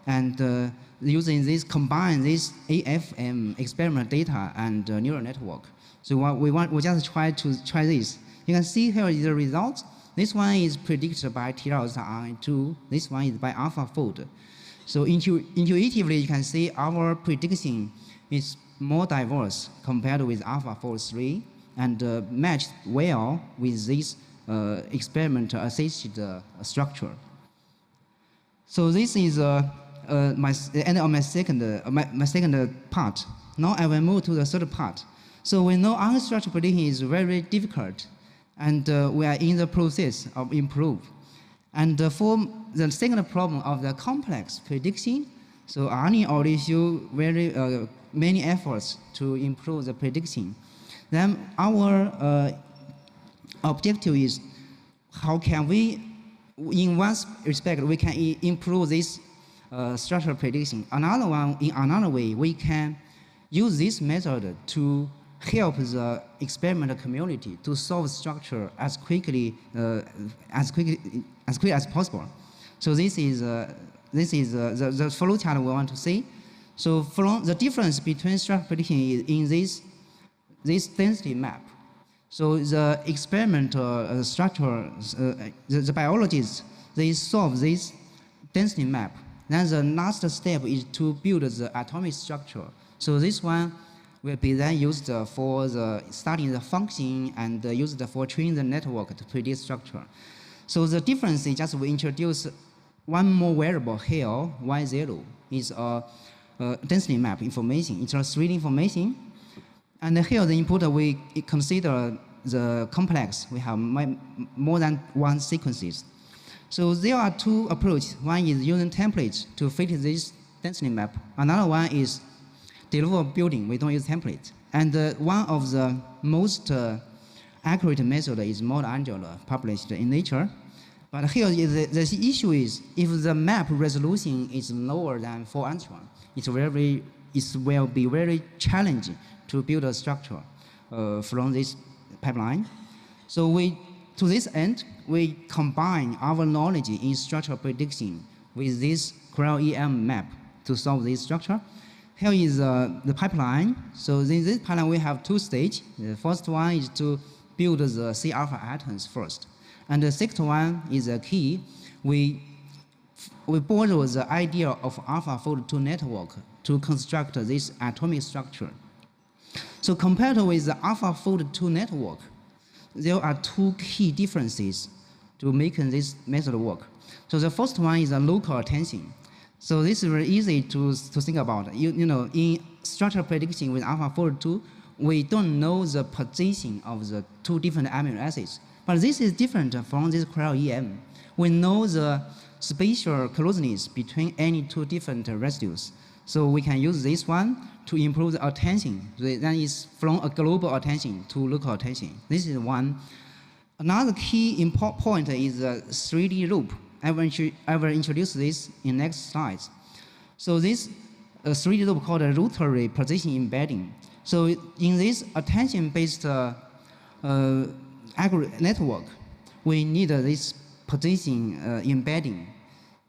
and using this, combine this AFM experiment data and neural network. So we just try this. You can see here is the result. This one is predicted by TLZ-RNA2. This one is by AlphaFold. So intuitively, you can see our prediction is more diverse compared with AlphaFold 3 and matched well with this experiment-assisted structure. So this is my end of my second part. Now I will move to the third part. So we know RNA structure prediction is very difficult, and we are in the process of improve. And for the second problem of the complex prediction, so Arnie already showed very many efforts to improve the prediction. Then our objective is how can we, in one respect, we can improve this structural prediction. Another one, in another way, we can use this method to help the experimental community to solve structure as quickly as possible. So this is the flow chart we want to see. So from the difference between structure prediction is in this density map. So the experimental structure, the biologists, they solve this density map. Then the last step is to build the atomic structure. So this one will be then used for studying the function and used for training the network to predict structure. So the difference is just we introduce one more variable here, Y0, is a density map information. It's a 3D information. And here the input we consider the complex. We have more than one sequences. So there are two approaches. One is using templates to fit this density map. Another one is deliverable building. We don't use templates. And one of the most accurate method is Mode Angela, published in Nature. But here the issue is if the map resolution is lower than 4 angstrom, it will be very challenging to build a structure from this pipeline. So to this end, we combine our knowledge in structural prediction with this cryo-EM map to solve this structure. Here is the pipeline. So in this pipeline, we have 2 stages. The first one is to build the C-alpha atoms first. And the second one is a key. We borrow the idea of AlphaFold 2 network to construct this atomic structure. So compared with the AlphaFold 2 network, there are 2 key differences to make this method work. So the first one is a local attention. So this is very easy to think about. You know, in structural prediction with AlphaFold 2, we don't know the position of the 2 different amino acids. But this is different from this cryo-EM. We know the spatial closeness between any two different residues. So we can use this one to improve the attention. Then it's from a global attention to local attention. This is one. Another key important point is the 3D loop. I will introduce this in next slides. So this 3D loop called a rotary position embedding. So in this attention-based network, we need this position embedding.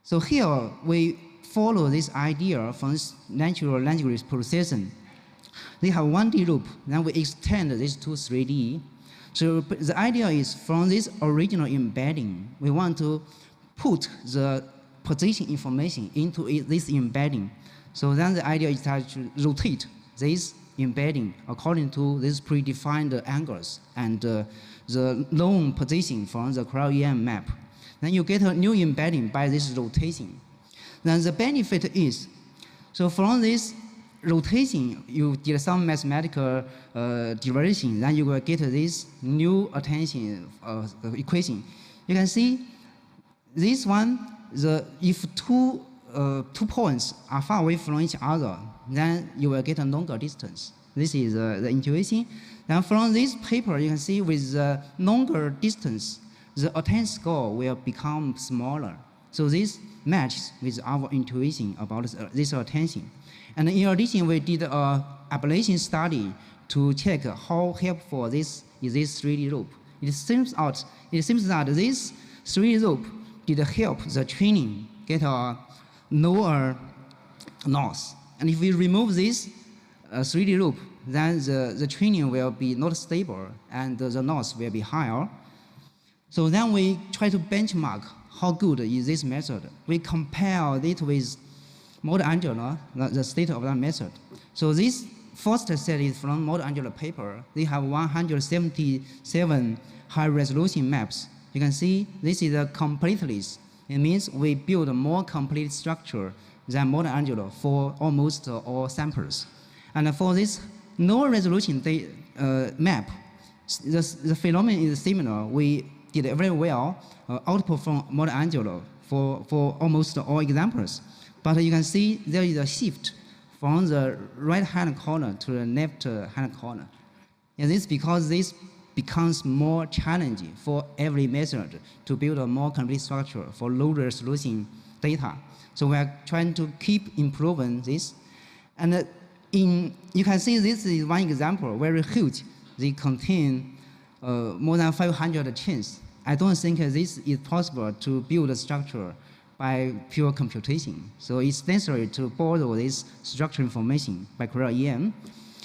So here we follow this idea from this natural language processing. They have 1D loop, then we extend this to 3D. So the idea is from this original embedding, we want to put the position information into this embedding. So then the idea is to rotate this embedding according to these predefined angles and the known position from the cryo-EM map. Then you get a new embedding by this rotation. Then the benefit is, so from this rotation, you did some mathematical derivation, then you will get this new attention equation. You can see this one, if two points are far away from each other, then you will get a longer distance. This is the intuition. Then from this paper, you can see with the longer distance, the attention score will become smaller. So this matches with our intuition about this attention. And in addition, we did an ablation study to check how helpful this is this 3D loop. It seems that this 3D loop did help the training get a lower loss. And if we remove this 3D loop, then the training will be not stable and the loss will be higher. So then we try to benchmark how good is this method. We compare it with Model Angela, the state of that method. So this first set is from Model Angela paper. They have 177 high-resolution maps. You can see this is a completeness. It means we build a more complete structure than Model Angela for almost all samples. And for this lower resolution map, the phenomenon is similar. We did very well, outperform Model Angela for almost all examples. But you can see there is a shift from the right-hand corner to the left-hand corner. And this is because this becomes more challenging for every method to build a more complete structure for low resolution data. So we are trying to keep improving this. And you can see this is one example, very huge. They contain more than 500 chains. I don't think this is possible to build a structure by pure computation. So it's necessary to borrow this structure information by cryo-EM.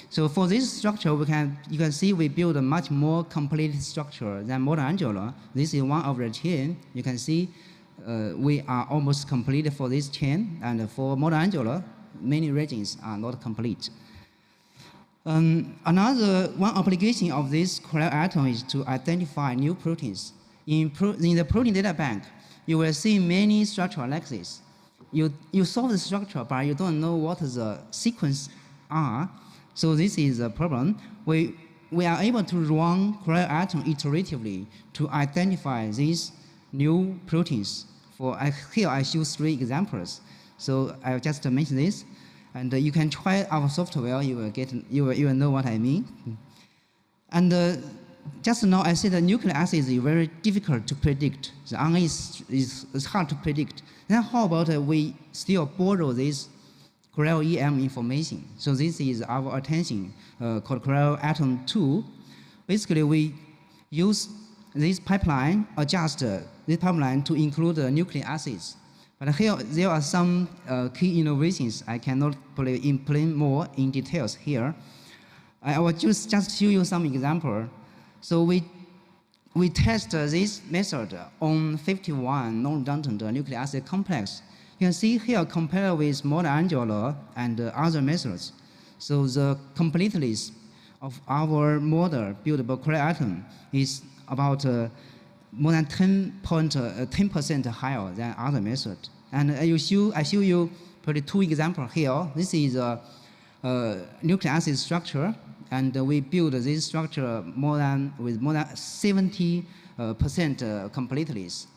So for this structure, you can see we build a much more complete structure than Model Angela. This is one of the chain. You can see we are almost complete for this chain, and for Model Angela, many regions are not complete. Another one application of this cryo-atom is to identify new proteins. In the protein data bank, you will see many structures like this. You solve the structure, but you don't know what the sequence are. So this is a problem. We are able to run cryo-atom iteratively to identify these new proteins. Here I show 3 examples. So I'll just mention this. And you can try our software, you will know what I mean. And just now I said the nucleic acid is very difficult to predict. The RNA is hard to predict. Then how about we still borrow this cryo-EM information? So this is our attention called cryo-atom 2. Basically, we use this pipeline, adjust this pipeline to include nucleic acids. But here, there are some key innovations. I cannot explain more in details here. I will just show you some example. So we test this method on 51 non-redundant nucleic acid complex. You can see here compared with Model Angela and other methods. So the completeness of our model built by cryo-atom is about more than 10% higher than other methods. And I show you probably 2 examples here. This is a nucleic acid structure, and we build this structure with more than 70 completeness.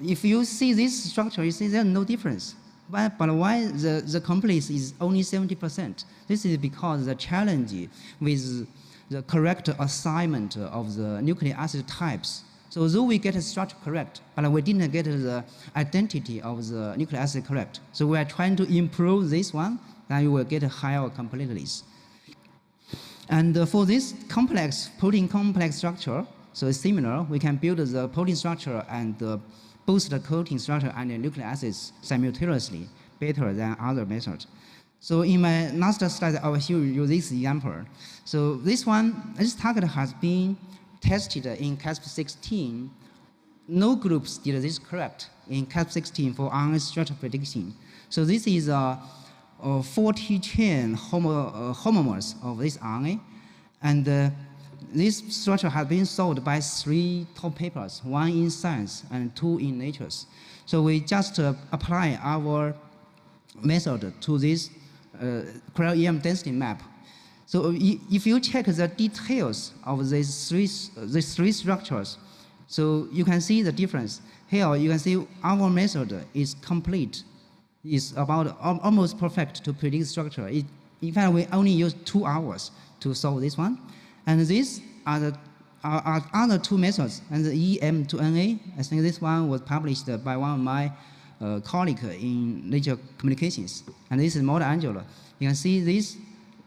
If you see this structure, you see there's no difference. But why the completeness is only 70%? This is because the challenge with the correct assignment of the nucleic acid types. So though we get the structure correct, but we didn't get the identity of the nucleic acid correct. So we are trying to improve this one, then you will get a higher completeness. And for this complex, protein complex structure, so it's similar, we can build the protein structure and boost the coating structure and the nucleic acids simultaneously better than other methods. So in my last slide, I will show you this example. So this target has been tested in Cas16. No groups did this correct in Cas16 for RNA structure prediction. So this is a 40-chain homomers of this RNA. And this structure has been solved by 3 top papers, 1 in Science and 2 in Nature. So we just apply our method to this cryo-EM density map. So if you check the details of these three structures, so you can see the difference. Here you can see our method is complete, is about almost perfect to predict structure. In fact, we only use 2 hours to solve this one. And these are the other 2 methods, and the EM to NA. I think this one was published by one of my colleagues in Nature Communications. And this is model Angela. You can see this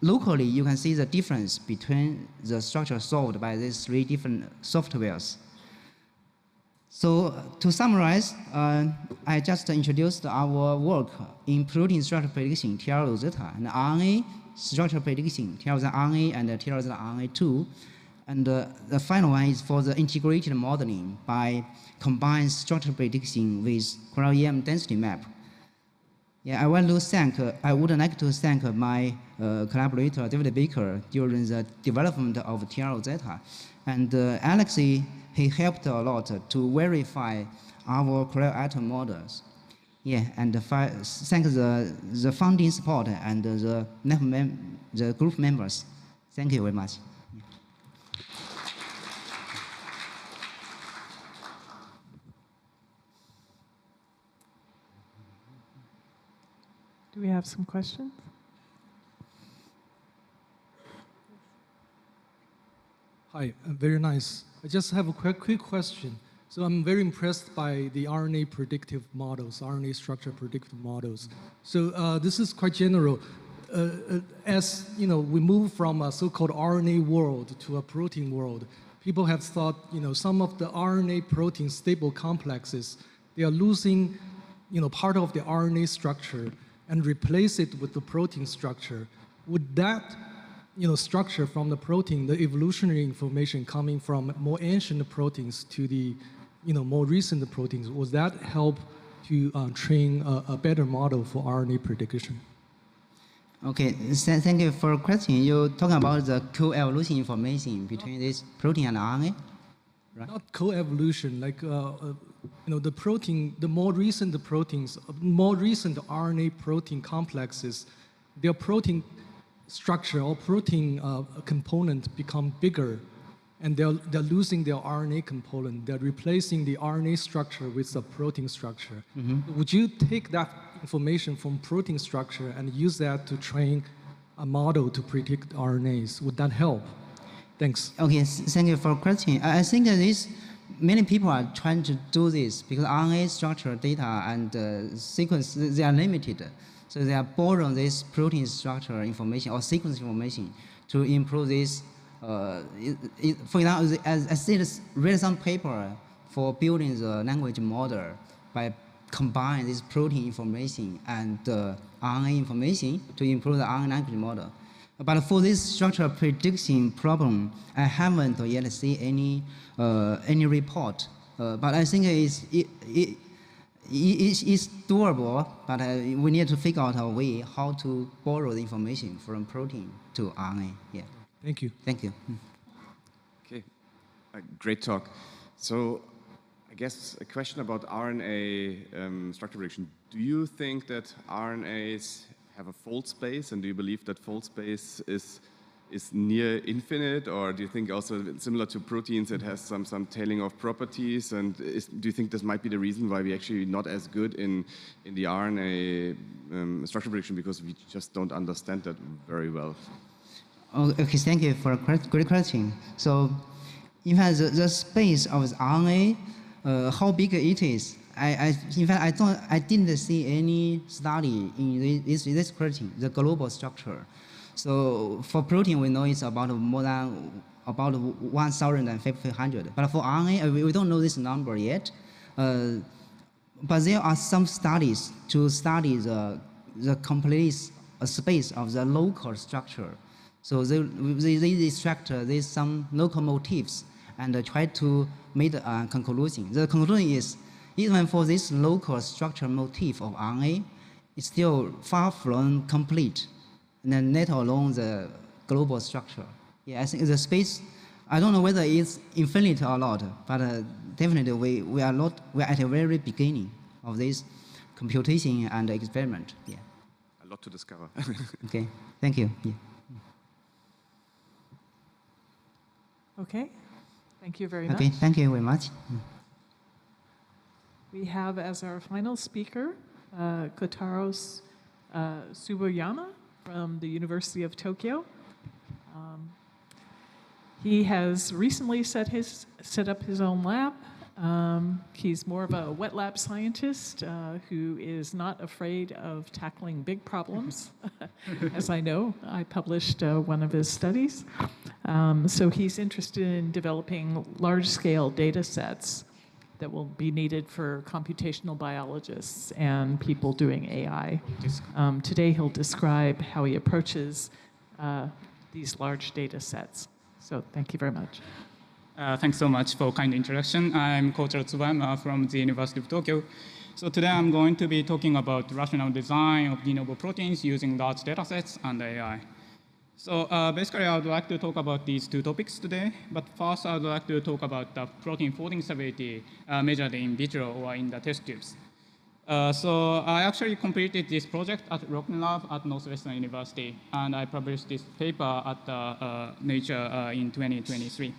locally, you can see the difference between the structure solved by these 3 different softwares. So to summarize, I just introduced our work in protein structure prediction, TRO-zeta, and RNA structure prediction, TRO-RNA and TRO-RNA2. And the final one is for the integrated modeling by combined structure prediction with cryo-EM density map. Yeah, I would like to thank my collaborator, David Baker, during the development of TRO-zeta. And Alex, he helped a lot to verify our cryo-atom models. Yeah, and thank the funding support and the group members. Thank you very much. Do we have some questions? Hi, very nice. I just have a quick question. So I'm very impressed by the RNA predictive models, RNA structure predictive models. So this is quite general. As you know, we move from a so-called RNA world to a protein world. People have thought, some of the RNA protein stable complexes, they are losing, part of the RNA structure and replace it with the protein structure. Would that, structure from the protein, the evolutionary information coming from more ancient proteins to the, more recent proteins, would that help to train a better model for RNA prediction? Okay, thank you for the question. You're talking about the co-evolution information between this protein and RNA, right? Not co-evolution, like the protein, the more recent proteins, more recent RNA protein complexes, their protein structure or protein component become bigger, and they're losing their RNA component. They're replacing the RNA structure with the protein structure. Mm-hmm. Would you take that information from protein structure and use that to train a model to predict RNAs? Would that help? Thanks. Okay, thank you for the question. I think that many people are trying to do this because RNA structure data and sequence, they are limited. So they are borrowing this protein structure information or sequence information to improve this. For example, I read some paper for building the language model by combining this protein information and RNA information to improve the RNA language model. But for this structural prediction problem, I haven't yet seen any report. But I think it's doable, but we need to figure out a way how to borrow the information from protein to RNA. Yeah. Thank you. Thank you. Okay, great talk. So I guess a question about RNA structure prediction. Do you think that RNAs have a fold space, and do you believe that fold space is is near infinite, or do you think also similar to proteins it has some tailing off properties? And do you think this might be the reason why we actually not as good in the RNA structure prediction, because we just don't understand that very well? Oh, okay, thank you for a great question. So, in fact, the space of the RNA, how big it is, in fact, I didn't see any study in this question, the global structure. So for protein, we know it's about more than about 1,500. But for RNA, we don't know this number yet. But there are some studies to study the complete space of the local structure. So they extract some local motifs and try to make a conclusion. The conclusion is, even for this local structure motif of RNA, it's still far from complete, and then let alone the global structure. Yeah, I think the space, I don't know whether it's infinite or not, but definitely we are at the very beginning of this computation and experiment. Yeah. A lot to discover. Okay, thank you. Yeah. Okay, thank you very much. Okay, thank you very much. We have as our final speaker, Kotaro Tsuboyama from the University of Tokyo. He has recently set up his own lab. He's more of a wet lab scientist who is not afraid of tackling big problems, as I know. I published one of his studies. So he's interested in developing large-scale data sets that will be needed for computational biologists and people doing AI. Today he'll describe how he approaches these large data sets. So thank you very much. Thanks so much for kind introduction. I'm Kotaro Tsuboyama from the University of Tokyo. So today I'm going to be talking about rational design of de novo proteins using large data sets and AI. So basically, I would like to talk about these two topics today. But first, I would like to talk about the protein folding stability measured in vitro or in the test tubes. So I actually completed this project at Rockne Lab at Northwestern University, and I published this paper at Nature in 2023.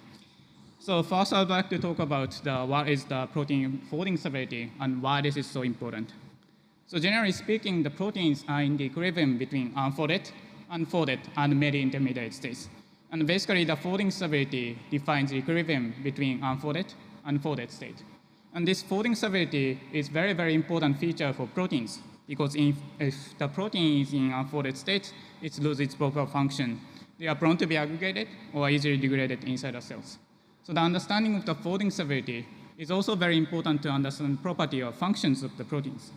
So first, I would like to talk about what is the protein folding stability and why this is so important. So generally speaking, the proteins are in the equilibrium between unfolded, unfolded, and many intermediate states. And basically, the folding stability defines the equilibrium between unfolded and folded state. And this folding stability is very, very important feature for proteins, because if the protein is in unfolded state, it loses its proper function. They are prone to be aggregated or easily degraded inside the cells. So the understanding of the folding stability is also very important to understand property or functions of the proteins.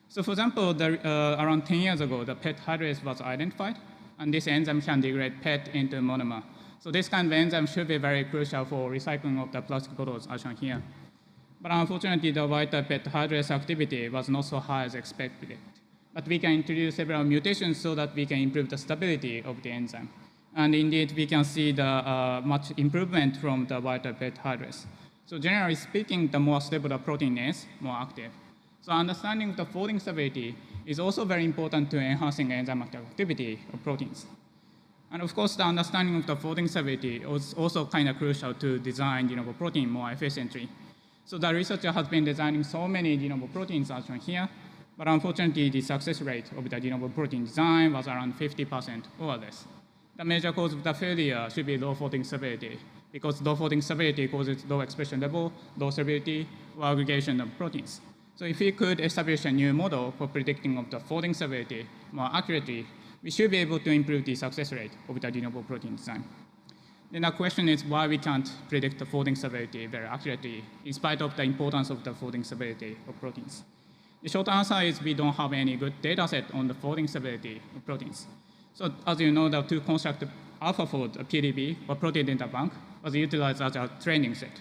So for example, around 10 years ago, the PET hydrase was identified, and this enzyme can degrade PET into monomer. So this kind of enzyme should be very crucial for recycling of the plastic bottles, as shown here. But unfortunately, the wild-type PET hydrase activity was not so high as expected. But we can introduce several mutations so that we can improve the stability of the enzyme. And indeed, we can see the much improvement from the wild-type PET hydrase. So generally speaking, the more stable the protein is, more active. So understanding of the folding stability is also very important to enhancing enzymatic activity of proteins. And of course, the understanding of the folding stability is also kind of crucial to design de novo protein more efficiently. So the researcher has been designing so many de novo proteins as shown here, but unfortunately, the success rate of the de novo protein design was around 50% or less. The major cause of the failure should be low folding stability, because low folding stability causes low expression level, low stability, or aggregation of proteins. So if we could establish a new model for predicting of the folding stability more accurately, we should be able to improve the success rate of the de novo protein design. Then the question is why we can't predict the folding stability very accurately, in spite of the importance of the folding stability of proteins. The short answer is we don't have any good data set on the folding stability of proteins. So as you know, to construct AlphaFold, PDB, or protein data bank, was utilized as a training set.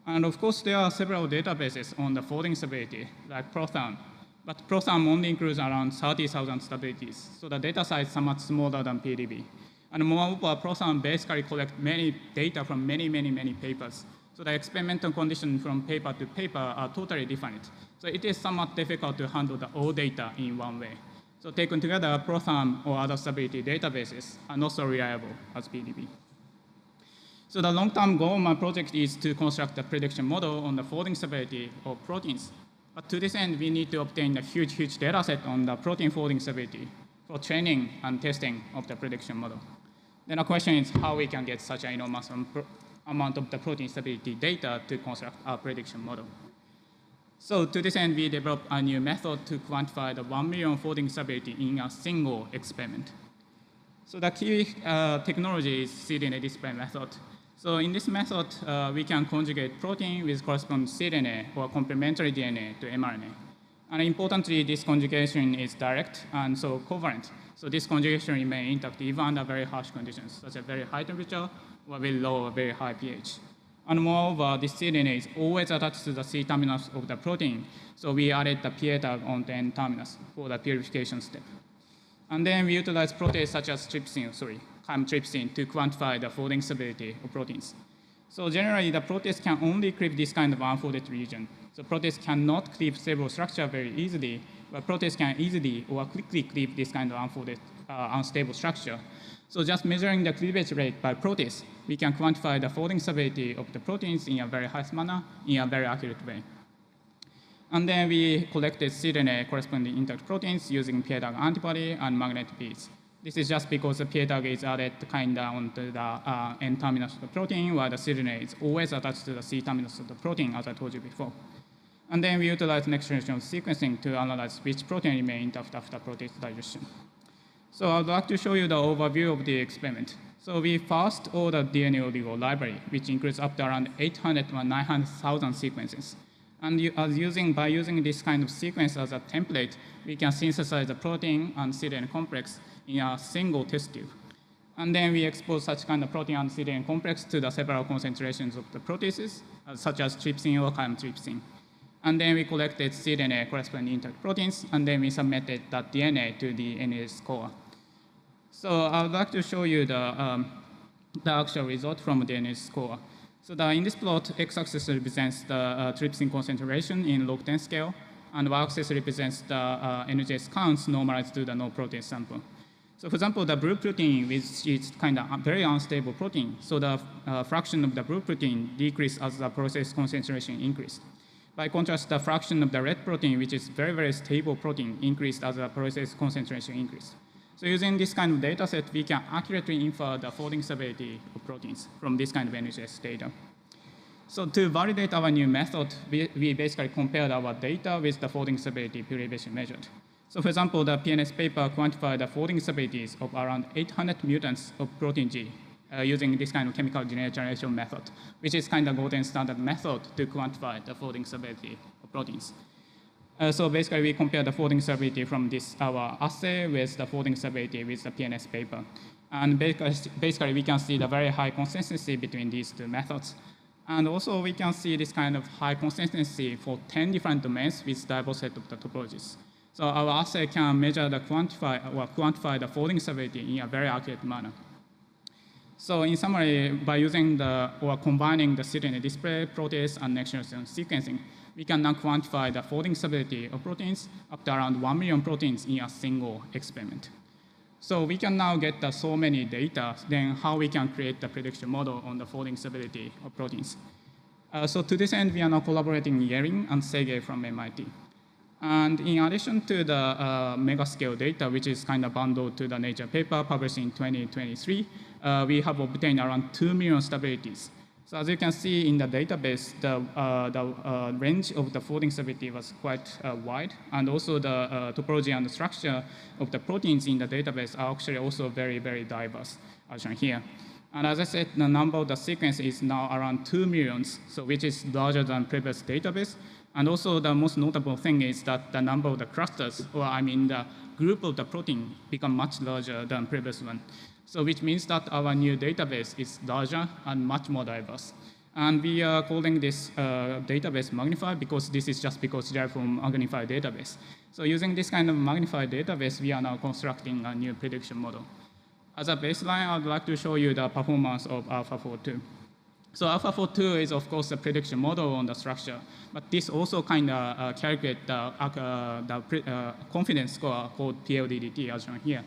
And of course, there are several databases on the folding stability, like Prothon. But Prothon only includes around 30,000 stabilities, so the data size is somewhat smaller than PDB. And moreover, Prothon basically collects many data from many papers. So the experimental conditions from paper to paper are totally different. So it is somewhat difficult to handle the all data in one way. So taken together, Protham or other stability databases are not so reliable as PDB. So the long-term goal of my project is to construct a prediction model on the folding stability of proteins. But to this end, we need to obtain a huge data set on the protein folding stability for training and testing of the prediction model. Then the question is how we can get such an enormous amount of the protein stability data to construct our prediction model. So to this end, we developed a new method to quantify the 1 million folding stability in a single experiment. So the key technology is cDNA display method. So in this method, we can conjugate protein with corresponding cDNA or complementary DNA to mRNA. And importantly, this conjugation is direct and so covalent. So this conjugation remains intact even under very harsh conditions, such as very high temperature or very low or very high pH. And moreover, this cDNA is always attached to the C terminus of the protein. So we added the PA tag on the N terminus for the purification step. And then we utilize proteins such as chymotrypsin to quantify the folding stability of proteins. So generally, the protease can only cleave this kind of unfolded region. So protease cannot cleave stable structure very easily, but protease can easily or quickly cleave this kind of unfolded, unstable structure. So just measuring the cleavage rate by protease, we can quantify the folding stability of the proteins in a very high manner, in a very accurate way. And then we collected cDNA corresponding intact proteins using PA tag antibody and magnetic beads. This is just because the PA tag is added kind of onto the N terminus of the protein, while the cDNA is always attached to the C terminus of the protein, as I told you before. And then we utilize next generation sequencing to analyze which protein remain intact after protease digestion. So I'd like to show you the overview of the experiment. So we first ordered DNA oligo library, which includes up to around 800 or 900,000 sequences. And by using this kind of sequence as a template, we can synthesize the protein and cDNA complex in a single test tube. And then we expose such kind of protein and cDNA complex to the several concentrations of the proteases, such as trypsin or chymotrypsin. And then we collected cDNA corresponding intact proteins, and then we submitted that DNA to the NAS core. So I would like to show you the actual result from the NAS core. So in this plot, x-axis represents the trypsin concentration in log 10 scale, and y-axis represents the NGS counts normalized to the no protease sample. So for example, the blue protein, which is kind of very unstable protein, so the fraction of the blue protein decreased as the process concentration increased. By contrast, the fraction of the red protein, which is very stable protein, increased as the process concentration increased. So using this kind of data set, we can accurately infer the folding stability of proteins from this kind of NGS data. So to validate our new method, we basically compared our data with the folding stability derivation measured. So for example, the PNS paper quantified the folding stabilities of around 800 mutants of protein G using this kind of chemical generation method, which is kind of golden standard method to quantify the folding stability of proteins. So basically, we compare the folding stability from our assay with the folding stability with the PNS paper. And basically, we can see the very high consistency between these two methods. And also, we can see this kind of high consistency for 10 different domains with diverse set of the topologies. So our assay can measure the quantify the folding stability in a very accurate manner. So in summary, by using combining the cDNA display, protease, and next-generation sequencing, we can now quantify the folding stability of proteins up to around 1 million proteins in a single experiment. So we can now get so many data, then how we can create the prediction model on the folding stability of proteins. So to this end, we are now collaborating with Yerin and Sergey from MIT. And in addition to the mega-scale data, which is kind of bundled to the Nature paper published in 2023, we have obtained around 2 million stabilities. So as you can see in the database, the range of the folding stability was quite wide, and also the topology and the structure of the proteins in the database are actually also very diverse, as shown here. And as I said, the number of the sequence is now around 2 million, so which is larger than previous database. And also the most notable thing is that the number of the clusters, or I mean the group of the protein, become much larger than previous one. So which means that our new database is larger and much more diverse. And we are calling this database magnified because this is just because derived from magnified database. So using this kind of magnified database, we are now constructing a new prediction model. As a baseline, I would like to show you the performance of AlphaFold2. So AlphaFold 2 is, of course, a prediction model on the structure, but this also kind of calculates the confidence score called PLDDT, as shown here.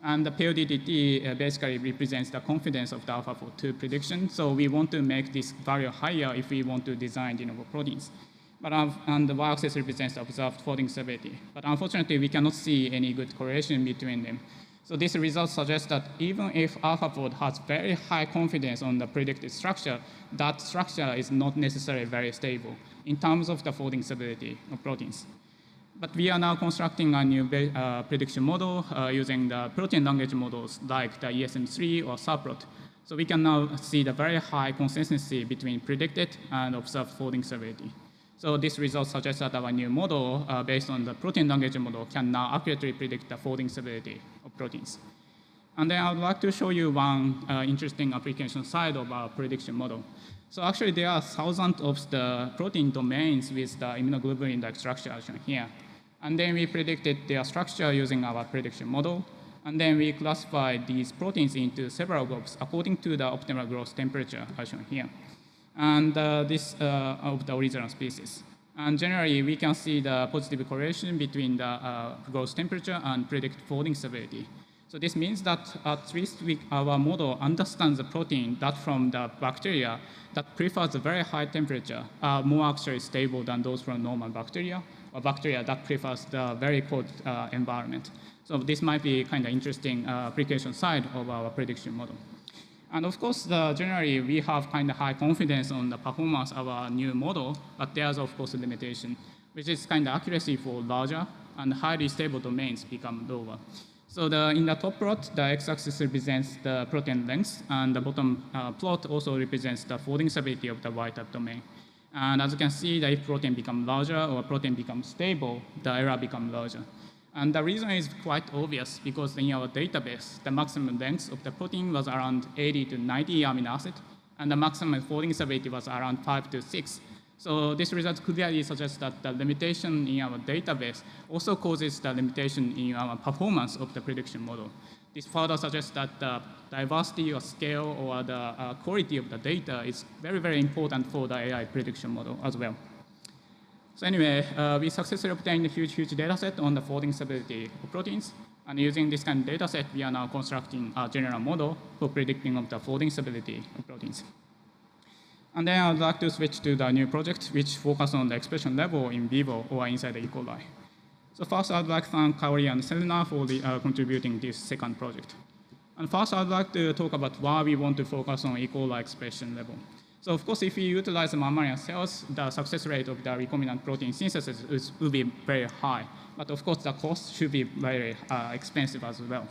And the PLDDT basically represents the confidence of the AlphaFold 2 prediction. So we want to make this value higher if we want to design de novo proteins. But, and the y-axis represents the observed folding severity. But unfortunately, we cannot see any good correlation between them. So this result suggests that even if AlphaFold has very high confidence on the predicted structure, that structure is not necessarily very stable in terms of the folding severity of proteins. But we are now constructing a new prediction model using the protein language models like the ESM3 or subplot. So we can now see the very high consistency between predicted and observed folding severity. So this result suggests that our new model, based on the protein language model, can now accurately predict the folding severity of proteins. And then I would like to show you one interesting application side of our prediction model. So actually, there are thousands of the protein domains with the immunoglobulin-like structure as shown here. And then we predicted their structure using our prediction model. And then we classified these proteins into several groups according to the optimal growth temperature as shown here. And this of the original species. And generally, we can see the positive correlation between the growth temperature and predicted folding severity. So this means that at least our model understands the protein that from the bacteria that prefers a very high temperature are more actually stable than those from normal bacteria, or bacteria that prefers the very cold environment. So this might be kind of interesting application side of our prediction model. And of course, generally, we have kind of high confidence on the performance of our new model, but there's, of course, a limitation, which is kind of accuracy for larger and highly stable domains become lower. So in the top plot, the x-axis represents the protein length, and the bottom plot also represents the folding severity of the y-type domain. And as you can see, that if protein becomes larger or protein becomes stable, the error becomes larger. And the reason is quite obvious, because in our database, the maximum length of the protein was around 80 to 90 amino acids, and the maximum folding severity was around 5 to 6. So this result clearly suggests that the limitation in our database also causes the limitation in our performance of the prediction model. This further suggests that the diversity or scale or the quality of the data is very, very important for the AI prediction model as well. So anyway, we successfully obtained a huge data set on the folding severity of proteins. And using this kind of data set, we are now constructing a general model for predicting of the folding severity of proteins. And then I would like to switch to the new project, which focuses on the expression level in vivo or inside the E. coli. So first, I would like to thank Kaori and Selena for contributing this second project. And first, I would like to talk about why we want to focus on E. coli expression level. So of course, if we utilize the mammalian cells, the success rate of the recombinant protein synthesis will be very high. But of course, the cost should be very expensive as well.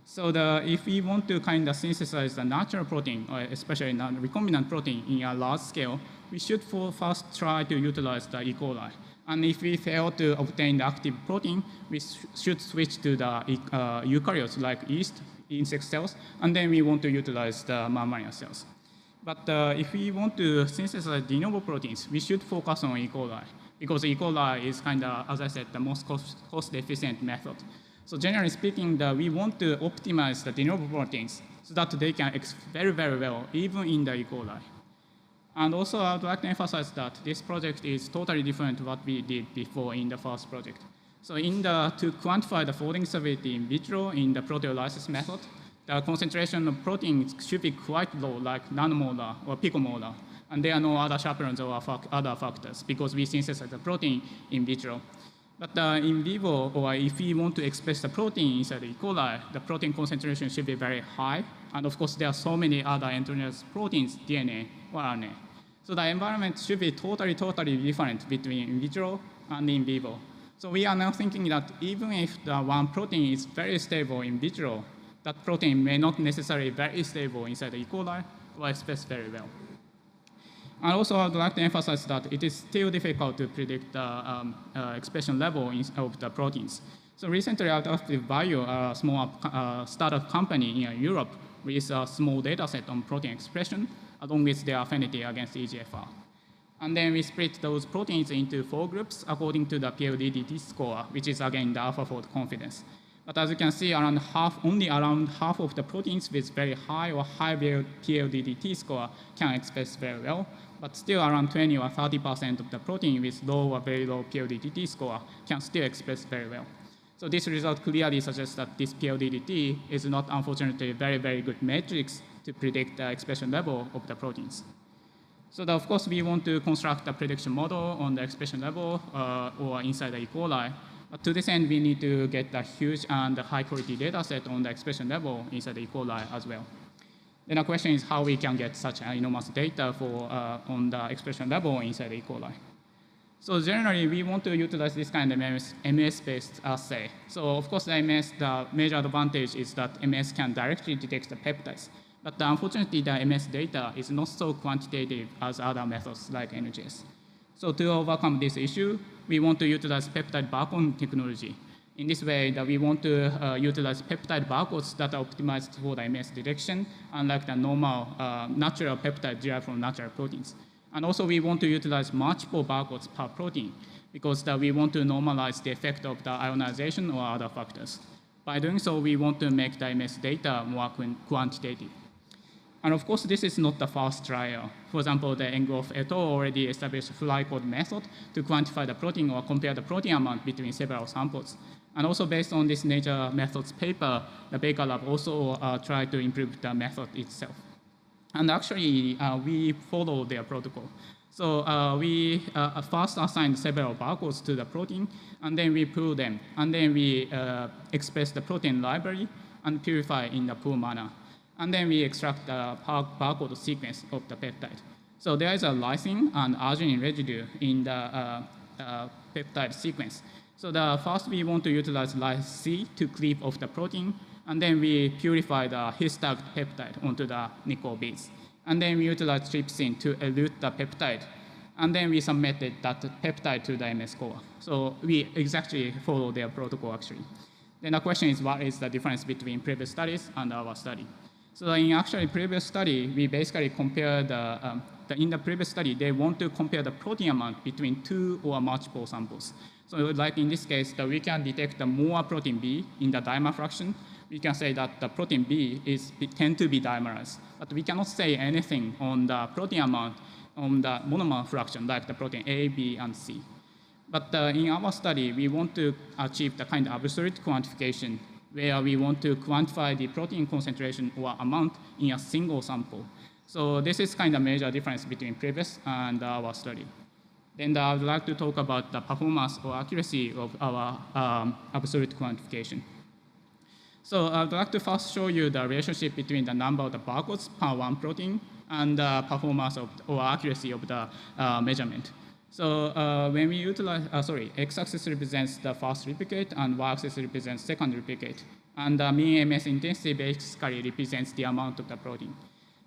So if we want to kind of synthesize the natural protein, or especially non-recombinant protein in a large scale, we should first try to utilize the E. coli. And if we fail to obtain the active protein, we should switch to the eukaryotes like yeast, insect cells, and then we want to utilize the mammalian cells. But if we want to synthesize de novo proteins, we should focus on E. coli, because E. coli is kind of, as I said, the most cost-efficient method. So generally speaking, we want to optimize the de novo proteins so that they can express very, very well, even in the E. coli. And also, I would like to emphasize that this project is totally different to what we did before in the first project. So to quantify the folding severity in vitro in the proteolysis method, the concentration of protein should be quite low, like nanomolar or picomolar. And there are no other chaperones or other factors, because we synthesize the protein in vitro. But in vivo, or if we want to express the protein inside the E. coli, the protein concentration should be very high. And of course, there are so many other endogenous proteins, DNA or RNA. So the environment should be totally different between in vitro and in vivo. So we are now thinking that even if the one protein is very stable in vitro, that protein may not necessarily be very stable inside the E. coli or express very well. And also, I would like to emphasize that it is still difficult to predict the expression level of the proteins. So recently, Adaptive Bio, a small startup company in Europe, released a small data set on protein expression, along with their affinity against EGFR. And then we split those proteins into 4 groups according to the PLDDT score, which is, again, the AlphaFold confidence. But as you can see, only around half of the proteins with very high or high PLDDT score can express very well. But still around 20 or 30% of the protein with low or very low PLDDT score can still express very well. So this result clearly suggests that this PLDDT is not, unfortunately, a very, very good matrix to predict the expression level of the proteins. So of course, we want to construct a prediction model on the expression level or inside the E. coli. But to this end, we need to get a huge and high-quality data set on the expression level inside the E. coli as well. Then the question is how we can get such enormous data on the expression level inside the E. coli. So generally, we want to utilize this kind of MS-based assay. So of course, the major advantage is that MS can directly detect the peptides. But unfortunately, the MS data is not so quantitative as other methods like NGS. So to overcome this issue, we want to utilize peptide barcode technology. In this way, we want to utilize peptide barcodes that are optimized for the MS detection, unlike the normal natural peptide derived from natural proteins. And also, we want to utilize multiple barcodes per protein because we want to normalize the effect of the ionization or other factors. By doing so, we want to make the MS data more quantitative. And of course, this is not the first trial. For example, the Engroff et al. Already established a fly code method to quantify the protein or compare the protein amount between several samples. And also based on this Nature Methods paper, the Baker Lab also tried to improve the method itself. And actually, we follow their protocol. So we first assigned several barcodes to the protein, and then we pull them. And then we express the protein library and purify in the pool manner. And then we extract the barcode sequence of the peptide. So there is a lysine and arginine residue in the peptide sequence. So first we want to utilize lyse C to cleave off the protein, and then we purify the histagged peptide onto the nickel beads. And then we utilize trypsin to elute the peptide. And then we submitted that peptide to the MS core. So we exactly follow their protocol, actually. Then the question is, what is the difference between previous studies and our study? So in actually previous study, we basically compare in the previous study, they want to compare the protein amount between 2 or multiple samples. So like in this case, we can detect the more protein B in the dimer fraction. We can say that the protein B tend to be dimerized, but we cannot say anything on the protein amount on the monomer fraction, like the protein A, B, and C. But in our study, we want to achieve the kind of absolute quantification where we want to quantify the protein concentration or amount in a single sample. So this is kind of major difference between previous and our study. Then I would like to talk about the performance or accuracy of our absolute quantification. So I'd like to first show you the relationship between the number of the barcodes per one protein and the performance or accuracy of the measurement. So when we utilize, x-axis represents the first replicate and y-axis represents second replicate. And the mean MS intensity basically represents the amount of the protein.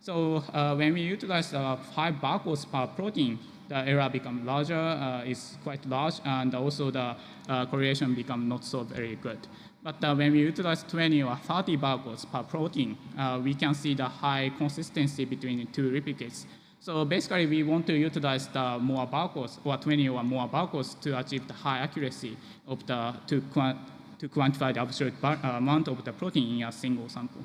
So when we utilize 5 barcodes per protein, the error becomes larger, is quite large, and also the correlation becomes not so very good. But when we utilize 20 or 30 barcodes per protein, we can see the high consistency between the 2 replicates. So basically, we want to utilize the more barcodes, or 20 or more barcodes, to achieve the high accuracy of to quantify the absolute amount of the protein in a single sample.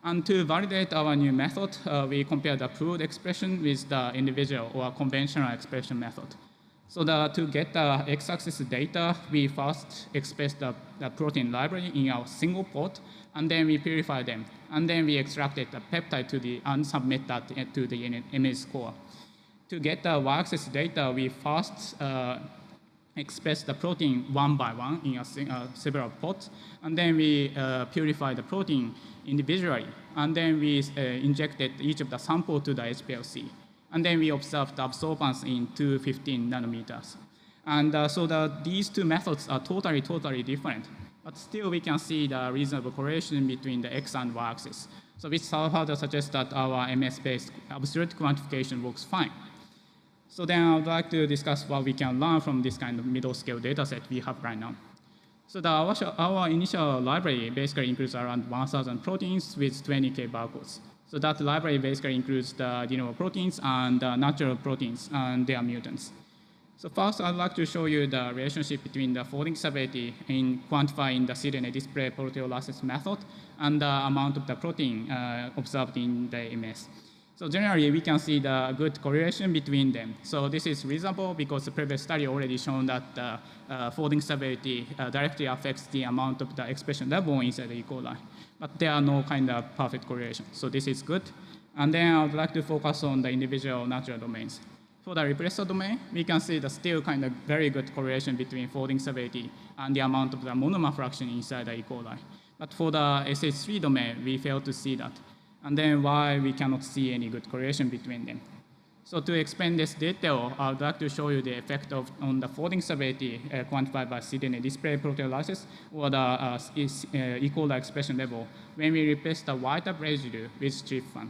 And to validate our new method, we compare the pooled expression with the individual or conventional expression method. So to get the x-axis data, we first express the protein library in our single plot, and then we purify them. And then we extracted the peptide and submit that to the image core. To get the y-axis data, we first express the protein one by one in several plots, and then we purify the protein individually, and then we injected each of the sample to the HPLC. And then we observed the absorbance in 215 nanometers. And so these two methods are totally different. But still, we can see the reasonable correlation between the x and y-axis. So which further suggests that our MS-based absolute quantification works fine. So then I would like to discuss what we can learn from this kind of middle-scale data set we have right now. So our initial library basically includes around 1,000 proteins with 20K barcodes. So that library basically includes the de novo proteins and natural proteins and their mutants. So first, I'd like to show you the relationship between the folding severity in quantifying the CDNA display proteolysis method and the amount of the protein observed in the MS. So generally, we can see the good correlation between them. So this is reasonable because the previous study already shown that the folding severity directly affects the amount of the expression level inside the E. coli. But there are no kind of perfect correlation. So this is good. And then I would like to focus on the individual natural domains. For the repressor domain, we can see the still kind of very good correlation between folding severity and the amount of the monomer fraction inside the E. coli. But for the SH3 domain, we fail to see that. And then why we cannot see any good correlation between them. So to explain this detail, I would like to show you the effect on the folding severity quantified by CDNA display proteolysis or the E. coli expression level when we replace the white type residue with tryptophan.